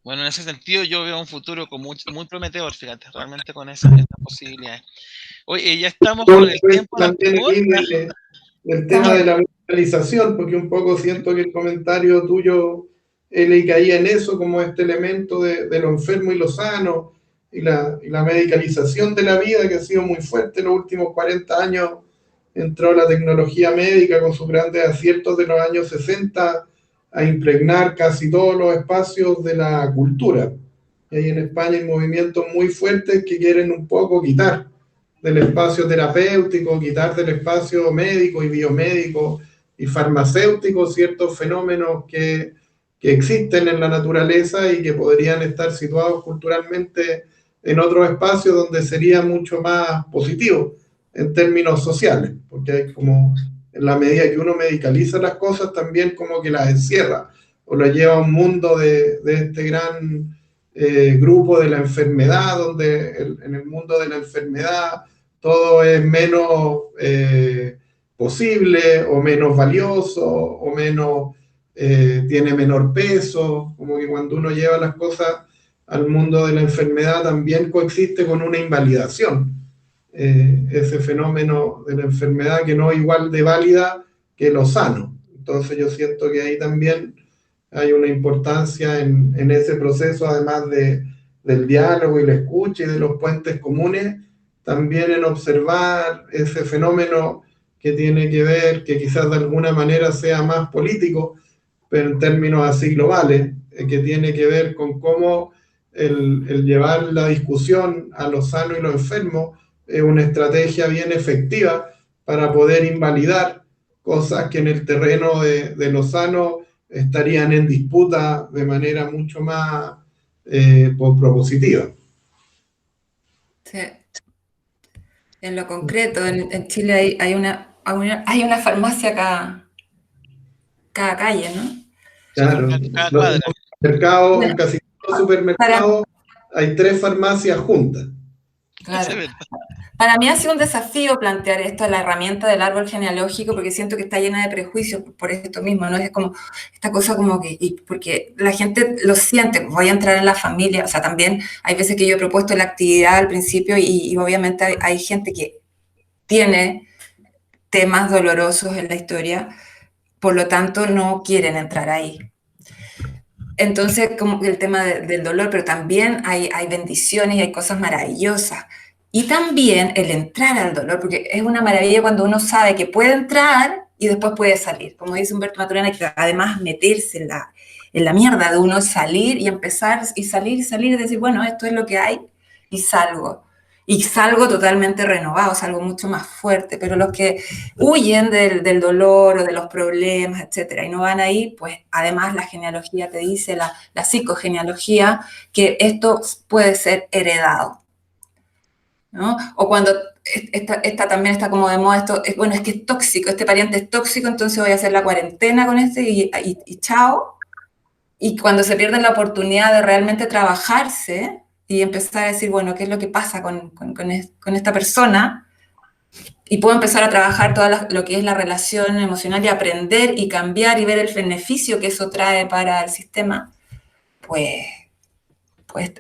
Bueno, en ese sentido yo veo un futuro muy prometedor, fíjate, realmente con estas posibilidades. Oye, ya estamos con el tiempo. También aquí del tema de la medicalización, porque un poco siento que el comentario tuyo, Eli, caía en eso, como este elemento de lo enfermo y lo sano, y la medicalización de la vida, que ha sido muy fuerte en los últimos 40 años. Entró la tecnología médica con sus grandes aciertos de los años 60 a impregnar casi todos los espacios de la cultura. Y ahí en España hay movimientos muy fuertes que quieren un poco quitar del espacio terapéutico, quitar del espacio médico y biomédico y farmacéutico ciertos fenómenos que existen en la naturaleza y que podrían estar situados culturalmente en otros espacios donde sería mucho más positivo en términos sociales, porque hay como, en la medida que uno medicaliza las cosas, también como que las encierra o las lleva a un mundo de este gran grupo de la enfermedad, donde en el mundo de la enfermedad todo es menos posible o menos valioso o menos tiene menor peso, como que cuando uno lleva las cosas al mundo de la enfermedad también coexiste con una invalidación. Ese fenómeno de la enfermedad que no es igual de válida que lo sano. Entonces yo siento que ahí también hay una importancia en ese proceso, además del diálogo y la escucha y de los puentes comunes, también en observar ese fenómeno que tiene que ver, que quizás de alguna manera sea más político, pero en términos así globales, que tiene que ver con cómo el llevar la discusión a lo sano y lo enfermo es una estrategia bien efectiva para poder invalidar cosas que en el terreno de lo sano estarían en disputa de manera mucho más propositiva. Sí. En lo concreto, en Chile hay una farmacia cada calle, ¿no? Claro, Cada cuadra. supermercados, en Bueno, casi todos los supermercados hay 3 farmacias juntas. claro. Sí, ¿verdad? Para mí ha sido un desafío plantear esto, la herramienta del árbol genealógico, porque siento que está llena de prejuicios por esto mismo, ¿no? Es como esta cosa como que, porque la gente lo siente, voy a entrar en la familia, o sea, también hay veces que yo he propuesto la actividad al principio y obviamente hay gente que tiene temas dolorosos en la historia, por lo tanto no quieren entrar ahí. Entonces, como el tema del dolor, pero también hay bendiciones y hay cosas maravillosas. Y también el entrar al dolor, porque es una maravilla cuando uno sabe que puede entrar y después puede salir. Como dice Humberto Maturana, que además meterse en la mierda de uno, salir y empezar y salir y decir, bueno, esto es lo que hay y salgo. Y salgo totalmente renovado, salgo mucho más fuerte. Pero los que huyen del dolor o de los problemas, etcétera, y no van ahí, pues además la genealogía te dice, la psicogenealogía, que esto puede ser heredado, ¿no? O cuando esta también está como de moda, esto es, bueno, es que es tóxico, este pariente es tóxico, entonces voy a hacer la cuarentena con este y chao. Y cuando se pierden la oportunidad de realmente trabajarse y empezar a decir, bueno, ¿qué es lo que pasa con esta persona? Y puedo empezar a trabajar todo lo que es la relación emocional y aprender y cambiar y ver el beneficio que eso trae para el sistema, pues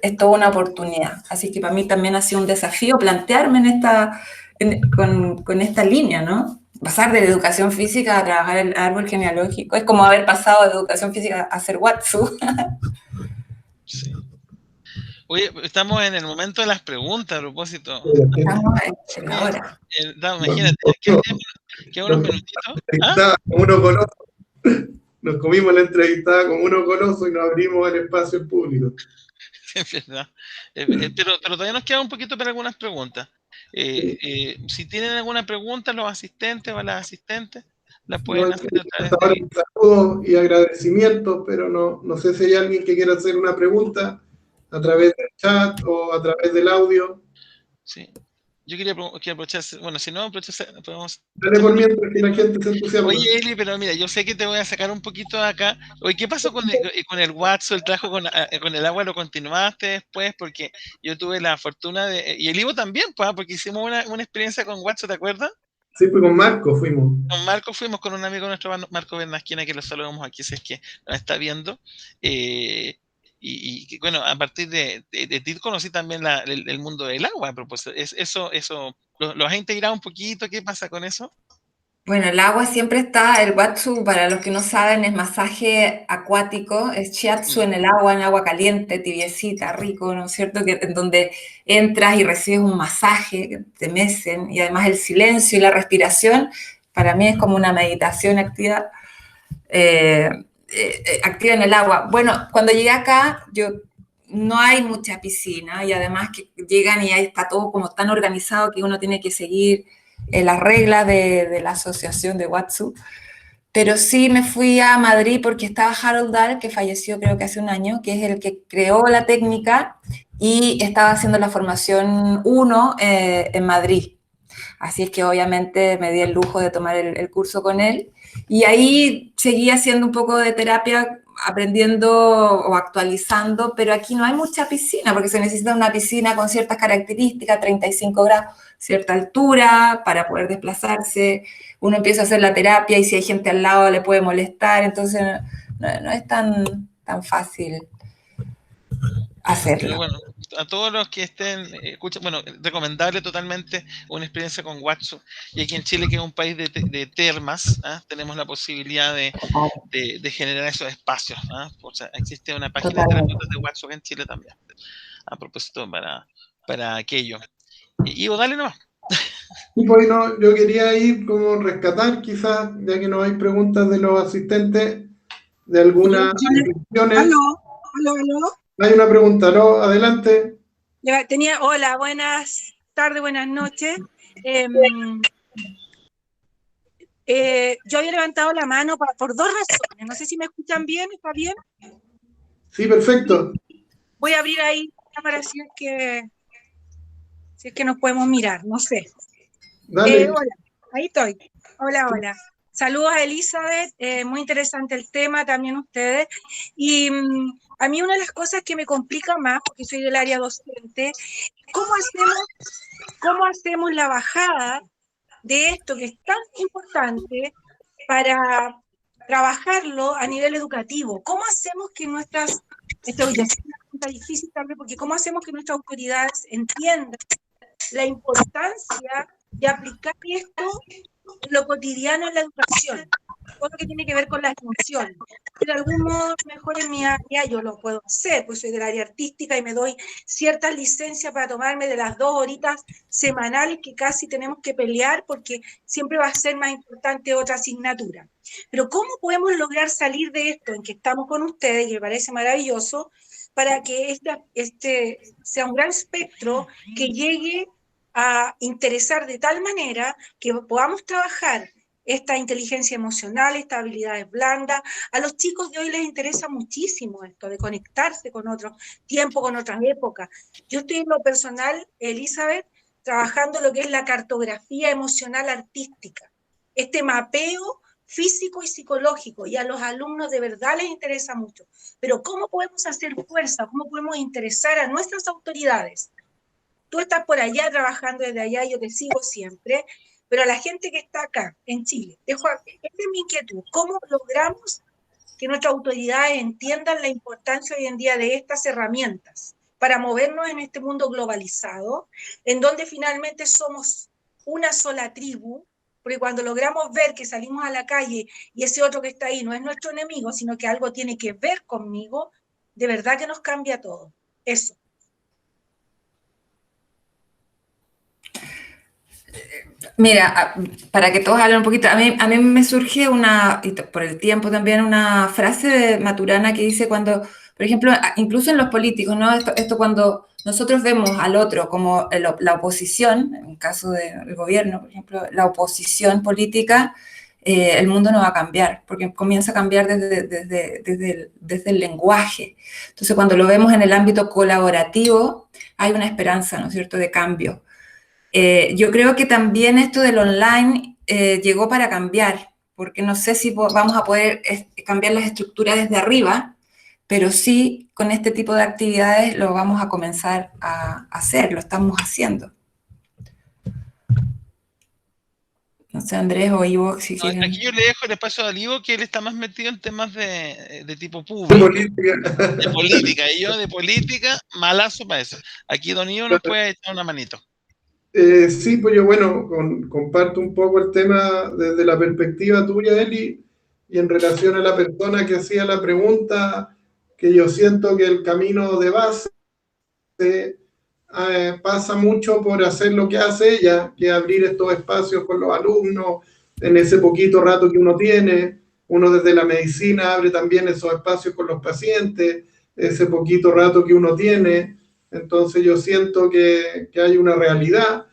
es toda una oportunidad. Así que para mí también ha sido un desafío plantearme con esta línea, ¿no? Pasar de la educación física a trabajar el árbol genealógico es como haber pasado de educación física a hacer Watsu. Sí. Oye, estamos en el momento de las preguntas a propósito. Estamos en la hora. Imagínate, quedan unos minutitos. ¿Ah? Nos comimos la entrevistada como unos golosos y nos abrimos el espacio al público. Es verdad. Pero todavía nos queda un poquito para algunas preguntas. Si tienen alguna pregunta, los asistentes o las asistentes, la pueden hacer a través Hasta ahora saludos y agradecimientos, pero no sé si hay alguien que quiera hacer una pregunta a través del chat o a través del audio. Sí. Yo quería aprovechar, bueno, si no, podemos... Dale por mientras que la gente se entusiasma. Oye, Eli, pero mira, yo sé que te voy a sacar un poquito de acá. Oye, ¿qué pasó con el WhatsApp, el trabajo con el agua? ¿Lo continuaste después? Porque yo tuve la fortuna de... Y el Ivo también, pues, porque hicimos una experiencia con WhatsApp, ¿te acuerdas? Sí, pues con Marco fuimos. Con Marco fuimos con un amigo nuestro, Marco Bernasquina, que lo saludamos aquí, si es que nos está viendo. Y bueno, a partir de ti conocí también el mundo del agua. A propósito. Eso ¿lo has integrado un poquito? ¿Qué pasa con eso? Bueno, el agua siempre está, el Watsu, para los que no saben, es masaje acuático, es shiatsu en el agua caliente, tibiecita, rico, ¿no es cierto? En donde entras y recibes un masaje, que te mecen, y además el silencio y la respiración, para mí es como una meditación activa, activa en el agua. Bueno, cuando llegué acá, no hay mucha piscina, y además que llegan y ahí está todo como tan organizado que uno tiene que seguir las reglas de la asociación de Watsu, pero sí me fui a Madrid porque estaba Harold Dahl, que falleció creo que hace un año, que es el que creó la técnica y estaba haciendo la formación 1 en Madrid. Así es que obviamente me di el lujo de tomar el curso con él y ahí seguí haciendo un poco de terapia, aprendiendo o actualizando, pero aquí no hay mucha piscina porque se necesita una piscina con ciertas características, 35 grados, cierta altura para poder desplazarse. Uno empieza a hacer la terapia y si hay gente al lado le puede molestar, entonces no es tan fácil hacerlo. Pero bueno, a todos los que estén, bueno, recomendable totalmente una experiencia con Watsu. Y aquí en Chile, que es un país de termas, tenemos la posibilidad de generar esos espacios. O sea, existe una página de terapeutas de Watsu en Chile también, a propósito para aquello. Y dale nomás. Y pues no, yo quería ir como rescatar, quizás, ya que no hay preguntas de los asistentes, de algunas descripciones. ¿Aló? Hay una pregunta, ¿no? Adelante. Hola, buenas tardes, buenas noches. Yo había levantado la mano por dos razones. No sé si me escuchan bien, ¿está bien? Sí, perfecto. Voy a abrir ahí la cámara si es que nos podemos mirar, no sé. Dale. Hola, ahí estoy. Hola. Saludos a Elizabeth, muy interesante el tema, también ustedes. Y a mí una de las cosas que me complica más, porque soy del área docente, ¿cómo hacemos la bajada de esto que es tan importante para trabajarlo a nivel educativo? ¿Cómo hacemos que esto es una pregunta difícil también, porque cómo hacemos que nuestras autoridades entiendan la importancia de aplicar esto en lo cotidiano en la educación, todo lo que tiene que ver con las emociones? De algún modo, mejor en mi área yo lo puedo hacer, pues soy del área artística y me doy ciertas licencias para tomarme de las 2 horitas semanales que casi tenemos que pelear porque siempre va a ser más importante otra asignatura. Pero ¿cómo podemos lograr salir de esto en que estamos con ustedes, y me parece maravilloso, para que este sea un gran espectro que llegue a interesar de tal manera que podamos trabajar esta inteligencia emocional, estas habilidades blandas? A los chicos de hoy les interesa muchísimo esto, de conectarse con otro tiempo, con otras épocas. Yo estoy en lo personal, Elizabeth, trabajando lo que es la cartografía emocional artística, este mapeo físico y psicológico, y a los alumnos de verdad les interesa mucho. Pero ¿cómo podemos hacer fuerza? ¿Cómo podemos interesar a nuestras autoridades? Tú estás por allá trabajando desde allá, yo te sigo siempre, pero a la gente que está acá, en Chile, esta es mi inquietud. ¿Cómo logramos que nuestras autoridades entiendan la importancia hoy en día de estas herramientas para movernos en este mundo globalizado, en donde finalmente somos una sola tribu? Porque cuando logramos ver que salimos a la calle y ese otro que está ahí no es nuestro enemigo, sino que algo tiene que ver conmigo, de verdad que nos cambia todo. Eso. Mira, para que todos hablen un poquito, a mí me surge y por el tiempo también, una frase de Maturana que dice cuando, por ejemplo, incluso en los políticos, ¿no? Esto cuando nosotros vemos al otro como la oposición, en el caso del gobierno, por ejemplo, la oposición política, el mundo no va a cambiar, porque comienza a cambiar desde el lenguaje. Entonces, cuando lo vemos en el ámbito colaborativo, hay una esperanza, ¿no es cierto?, de cambio. Yo creo que también esto del online llegó para cambiar, porque no sé si vamos a poder cambiar las estructuras desde arriba, pero sí con este tipo de actividades lo vamos a comenzar a hacer, lo estamos haciendo. No sé, Andrés o Ivo, si quieren. Aquí yo le dejo el espacio a Ivo, que él está más metido en temas de tipo público. De política. Y yo de política, malazo para eso. Aquí don Ivo nos puede echar una manito. Sí, pues yo, bueno, comparto un poco el tema desde la perspectiva tuya, Eli, y en relación a la persona que hacía la pregunta, que yo siento que el camino de base pasa mucho por hacer lo que hace ella, que es abrir estos espacios con los alumnos, en ese poquito rato que uno tiene. Uno desde la medicina abre también esos espacios con los pacientes, ese poquito rato que uno tiene. Entonces yo siento que hay una realidad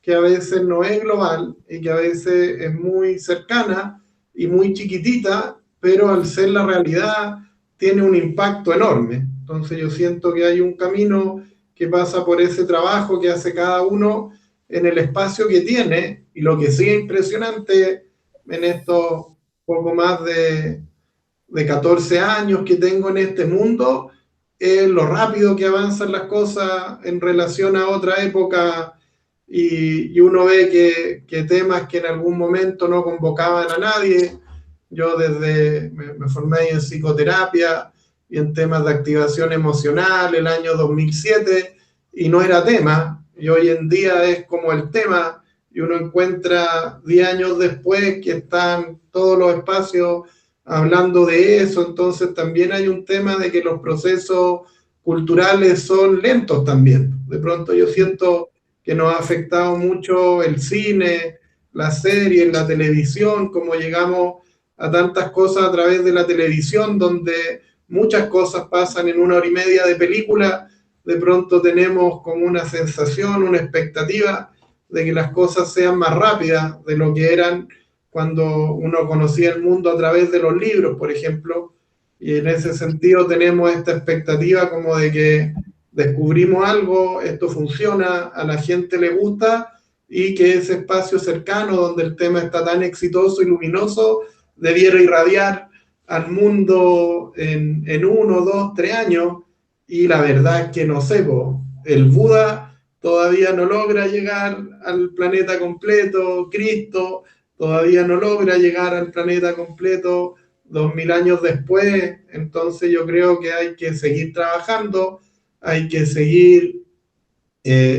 que a veces no es global y que a veces es muy cercana y muy chiquitita, pero al ser la realidad tiene un impacto enorme. Entonces yo siento que hay un camino que pasa por ese trabajo que hace cada uno en el espacio que tiene, y lo que sí es impresionante en estos poco más de 14 años que tengo en este mundo, es lo rápido que avanzan las cosas en relación a otra época, y uno ve que temas que en algún momento no convocaban a nadie. Yo me formé en psicoterapia y en temas de activación emocional el año 2007, y no era tema, y hoy en día es como el tema, y uno encuentra 10 años después que están todos los espacios hablando de eso. Entonces también hay un tema de que los procesos culturales son lentos también. De pronto yo siento que nos ha afectado mucho el cine, la serie, la televisión, como llegamos a tantas cosas a través de la televisión, donde muchas cosas pasan en 1 hora y media de película, de pronto tenemos como una sensación, una expectativa de que las cosas sean más rápidas de lo que eran cuando uno conocía el mundo a través de los libros, por ejemplo, y en ese sentido tenemos esta expectativa como de que descubrimos algo, esto funciona, a la gente le gusta, y que ese espacio cercano donde el tema está tan exitoso y luminoso debiera irradiar al mundo en 1, 2, 3 años, y la verdad es que no sé, el Buda todavía no logra llegar al planeta completo, Cristo todavía no logra llegar al planeta completo 2000 años después. Entonces yo creo que hay que seguir trabajando, hay que seguir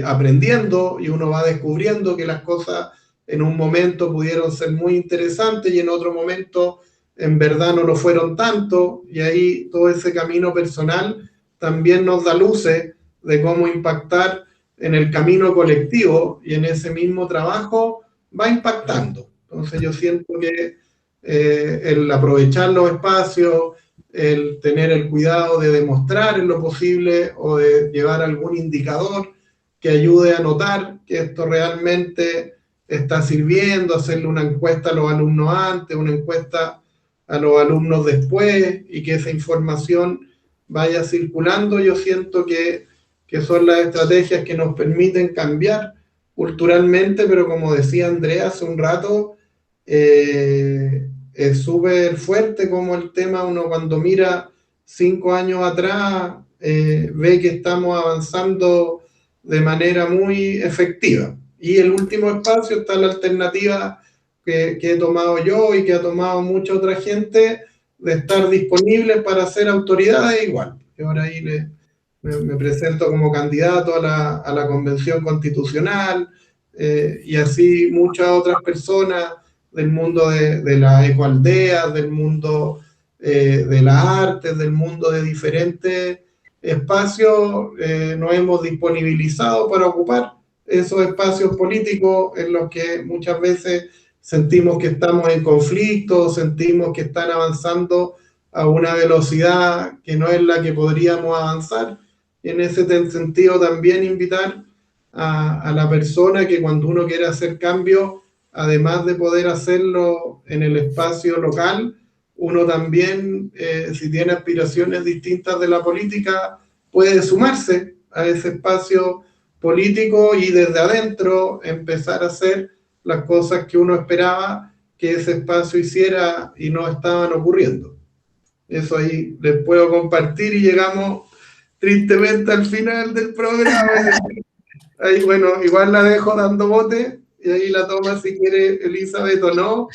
aprendiendo, y uno va descubriendo que las cosas en un momento pudieron ser muy interesantes y en otro momento en verdad no lo fueron tanto, y ahí todo ese camino personal también nos da luces de cómo impactar en el camino colectivo, y en ese mismo trabajo va impactando. Entonces yo siento que el aprovechar los espacios, el tener el cuidado de demostrar en lo posible o de llevar algún indicador que ayude a notar que esto realmente está sirviendo, hacerle una encuesta a los alumnos antes, una encuesta a los alumnos después, y que esa información vaya circulando. Yo siento que son las estrategias que nos permiten cambiar culturalmente, pero como decía Andrea hace un rato, es súper fuerte como el tema, uno cuando mira 5 años atrás, ve que estamos avanzando de manera muy efectiva. Y el último espacio está la alternativa que he tomado yo y que ha tomado mucha otra gente, de estar disponibles para ser autoridades igual. Yo ahora ahí me presento como candidato a la Convención Constitucional, y así muchas otras personas del mundo de las ecoaldeas, del mundo de las artes, del mundo de diferentes espacios, nos hemos disponibilizado para ocupar esos espacios políticos en los que muchas veces sentimos que estamos en conflicto, sentimos que están avanzando a una velocidad que no es la que podríamos avanzar. Y en ese sentido también invitar a la persona que cuando uno quiere hacer cambios, además de poder hacerlo en el espacio local, uno también, si tiene aspiraciones distintas de la política, puede sumarse a ese espacio político y desde adentro empezar a hacer las cosas que uno esperaba que ese espacio hiciera y no estaban ocurriendo. Eso ahí les puedo compartir, y llegamos tristemente al final del programa. Ahí, bueno, igual la dejo dando bote, y ahí la toma si quiere Elizabeth o no,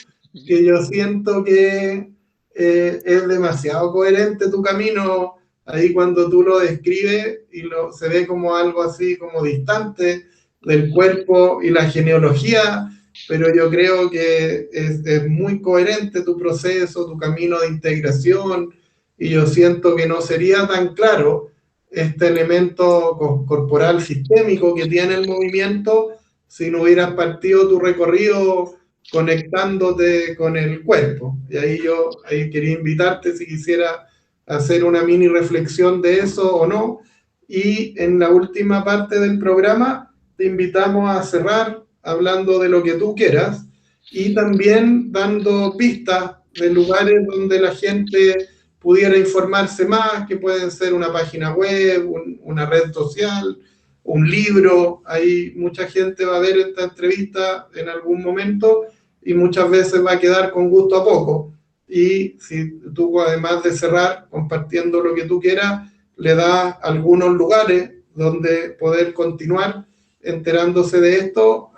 que yo siento que es demasiado coherente tu camino, ahí cuando tú lo describes y se ve como algo así como distante del cuerpo y la genealogía, pero yo creo que es muy coherente tu proceso, tu camino de integración, y yo siento que no sería tan claro este elemento corporal sistémico que tiene el movimiento si no hubieras partido tu recorrido conectándote con el cuerpo. Y ahí ahí quería invitarte si quisiera hacer una mini reflexión de eso o no. Y en la última parte del programa te invitamos a cerrar hablando de lo que tú quieras, y también dando pistas de lugares donde la gente pudiera informarse más, que pueden ser una página web, una red social, un libro. Ahí mucha gente va a ver esta entrevista en algún momento y muchas veces va a quedar con gusto a poco. Y si tú, además de cerrar compartiendo lo que tú quieras, le das algunos lugares donde poder continuar enterándose de esto,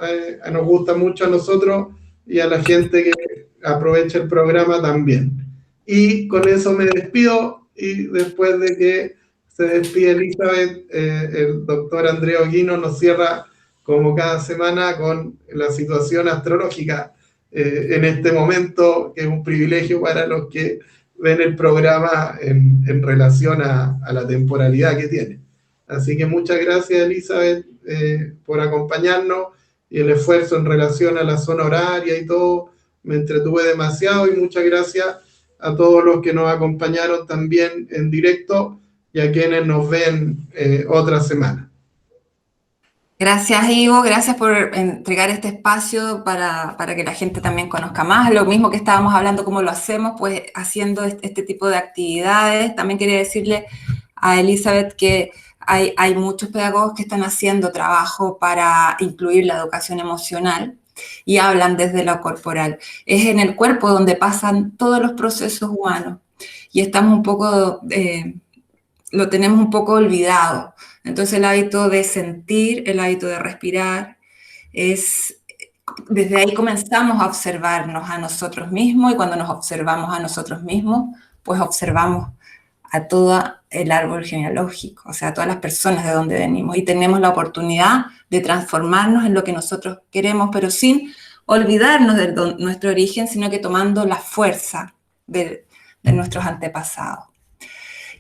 nos gusta mucho a nosotros y a la gente que aprovecha el programa también. Y con eso me despido, y después de que se despide Elizabeth, el doctor Andrea Oguino nos cierra como cada semana con la situación astrológica en este momento, que es un privilegio para los que ven el programa en relación a la temporalidad que tiene. Así que muchas gracias, Elizabeth, por acompañarnos, y el esfuerzo en relación a la zona horaria y todo. Me entretuve demasiado, y muchas gracias a todos los que nos acompañaron también en directo y a quienes nos ven otra semana. Gracias, Ivo, gracias por entregar este espacio para que la gente también conozca más. Lo mismo que estábamos hablando, cómo lo hacemos, pues haciendo este tipo de actividades. También quería decirle a Elizabeth que hay muchos pedagogos que están haciendo trabajo para incluir la educación emocional y hablan desde lo corporal. Es en el cuerpo donde pasan todos los procesos humanos y estamos un poco, lo tenemos un poco olvidado. Entonces el hábito de sentir, el hábito de respirar, desde ahí comenzamos a observarnos a nosotros mismos y cuando nos observamos a nosotros mismos, pues observamos a todo el árbol genealógico, o sea, a todas las personas de donde venimos y tenemos la oportunidad de transformarnos en lo que nosotros queremos, pero sin olvidarnos de nuestro origen, sino que tomando la fuerza de nuestros antepasados.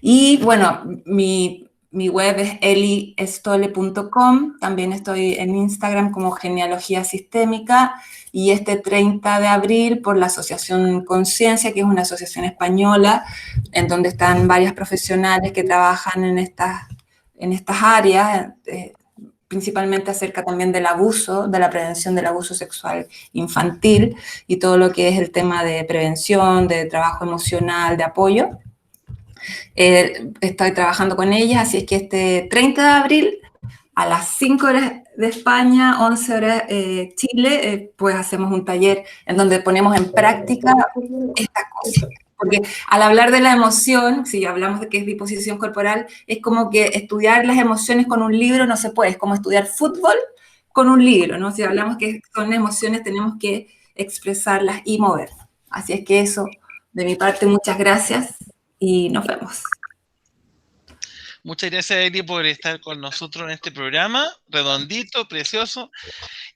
Y bueno, mi web es eliestole.com, también estoy en Instagram como Genealogía Sistémica, y este 30 de abril por la Asociación Conciencia, que es una asociación española, en donde están varias profesionales que trabajan en estas áreas, principalmente acerca también del abuso, de la prevención del abuso sexual infantil, y todo lo que es el tema de prevención, de trabajo emocional, de apoyo. Estoy trabajando con ellas, así es que este 30 de abril a las 5 horas de España, 11 horas Chile, pues hacemos un taller en donde ponemos en práctica estas cosas. Porque al hablar de la emoción, si hablamos de que es disposición corporal, es como que estudiar las emociones con un libro no se puede, es como estudiar fútbol con un libro, ¿no? Si hablamos que son emociones, tenemos que expresarlas y movernos. Así es que eso, de mi parte, muchas gracias y nos vemos. Muchas gracias, Eli, por estar con nosotros en este programa, redondito, precioso.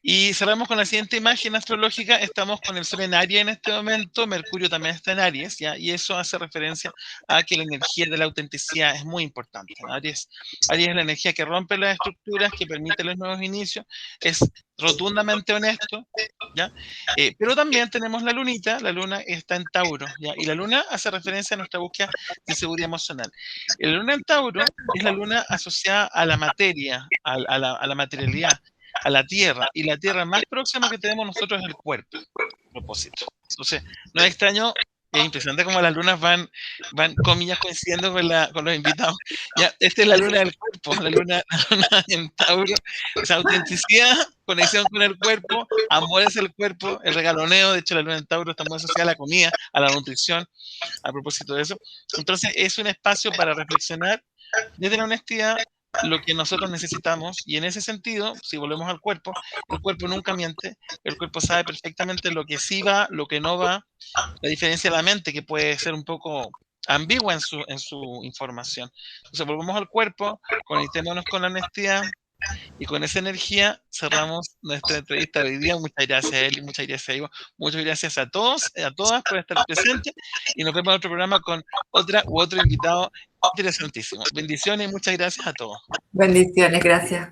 Y cerramos con la siguiente imagen astrológica. Estamos con el Sol en Aries en este momento, Mercurio también está en Aries, ¿ya? Y eso hace referencia a que la energía de la autenticidad es muy importante. Aries es la energía que rompe las estructuras, que permite los nuevos inicios, es rotundamente honesto, ¿ya? Pero también tenemos la lunita, la luna está en Tauro, ¿ya? Y la luna hace referencia a nuestra búsqueda de seguridad emocional. La luna en Tauro es la luna asociada a la materia, a la materialidad, a la Tierra, y la Tierra más próxima que tenemos nosotros es el cuerpo, a propósito. Entonces, no es extraño, es impresionante cómo las lunas van comillas, coincidiendo con los invitados. Ya, esta es la luna del cuerpo, la luna en Tauro, esa autenticidad, conexión con el cuerpo, amor es el cuerpo, el regaloneo. De hecho, la luna en Tauro está muy asociada a la comida, a la nutrición, a propósito de eso. Entonces, es un espacio para reflexionar desde la honestidad lo que nosotros necesitamos, y en ese sentido, si volvemos al cuerpo, el cuerpo nunca miente, el cuerpo sabe perfectamente lo que sí va, lo que no va, la diferencia de la mente, que puede ser un poco ambigua en su información. Entonces volvemos al cuerpo, conectémonos con la honestidad, y con esa energía cerramos nuestra entrevista de hoy día. Muchas gracias, Eli, muchas gracias, Ivo, muchas gracias a todos, a todas por estar presentes, y nos vemos en otro programa con otra u otro invitado interesantísimo. Bendiciones y muchas gracias a todos. Bendiciones, gracias.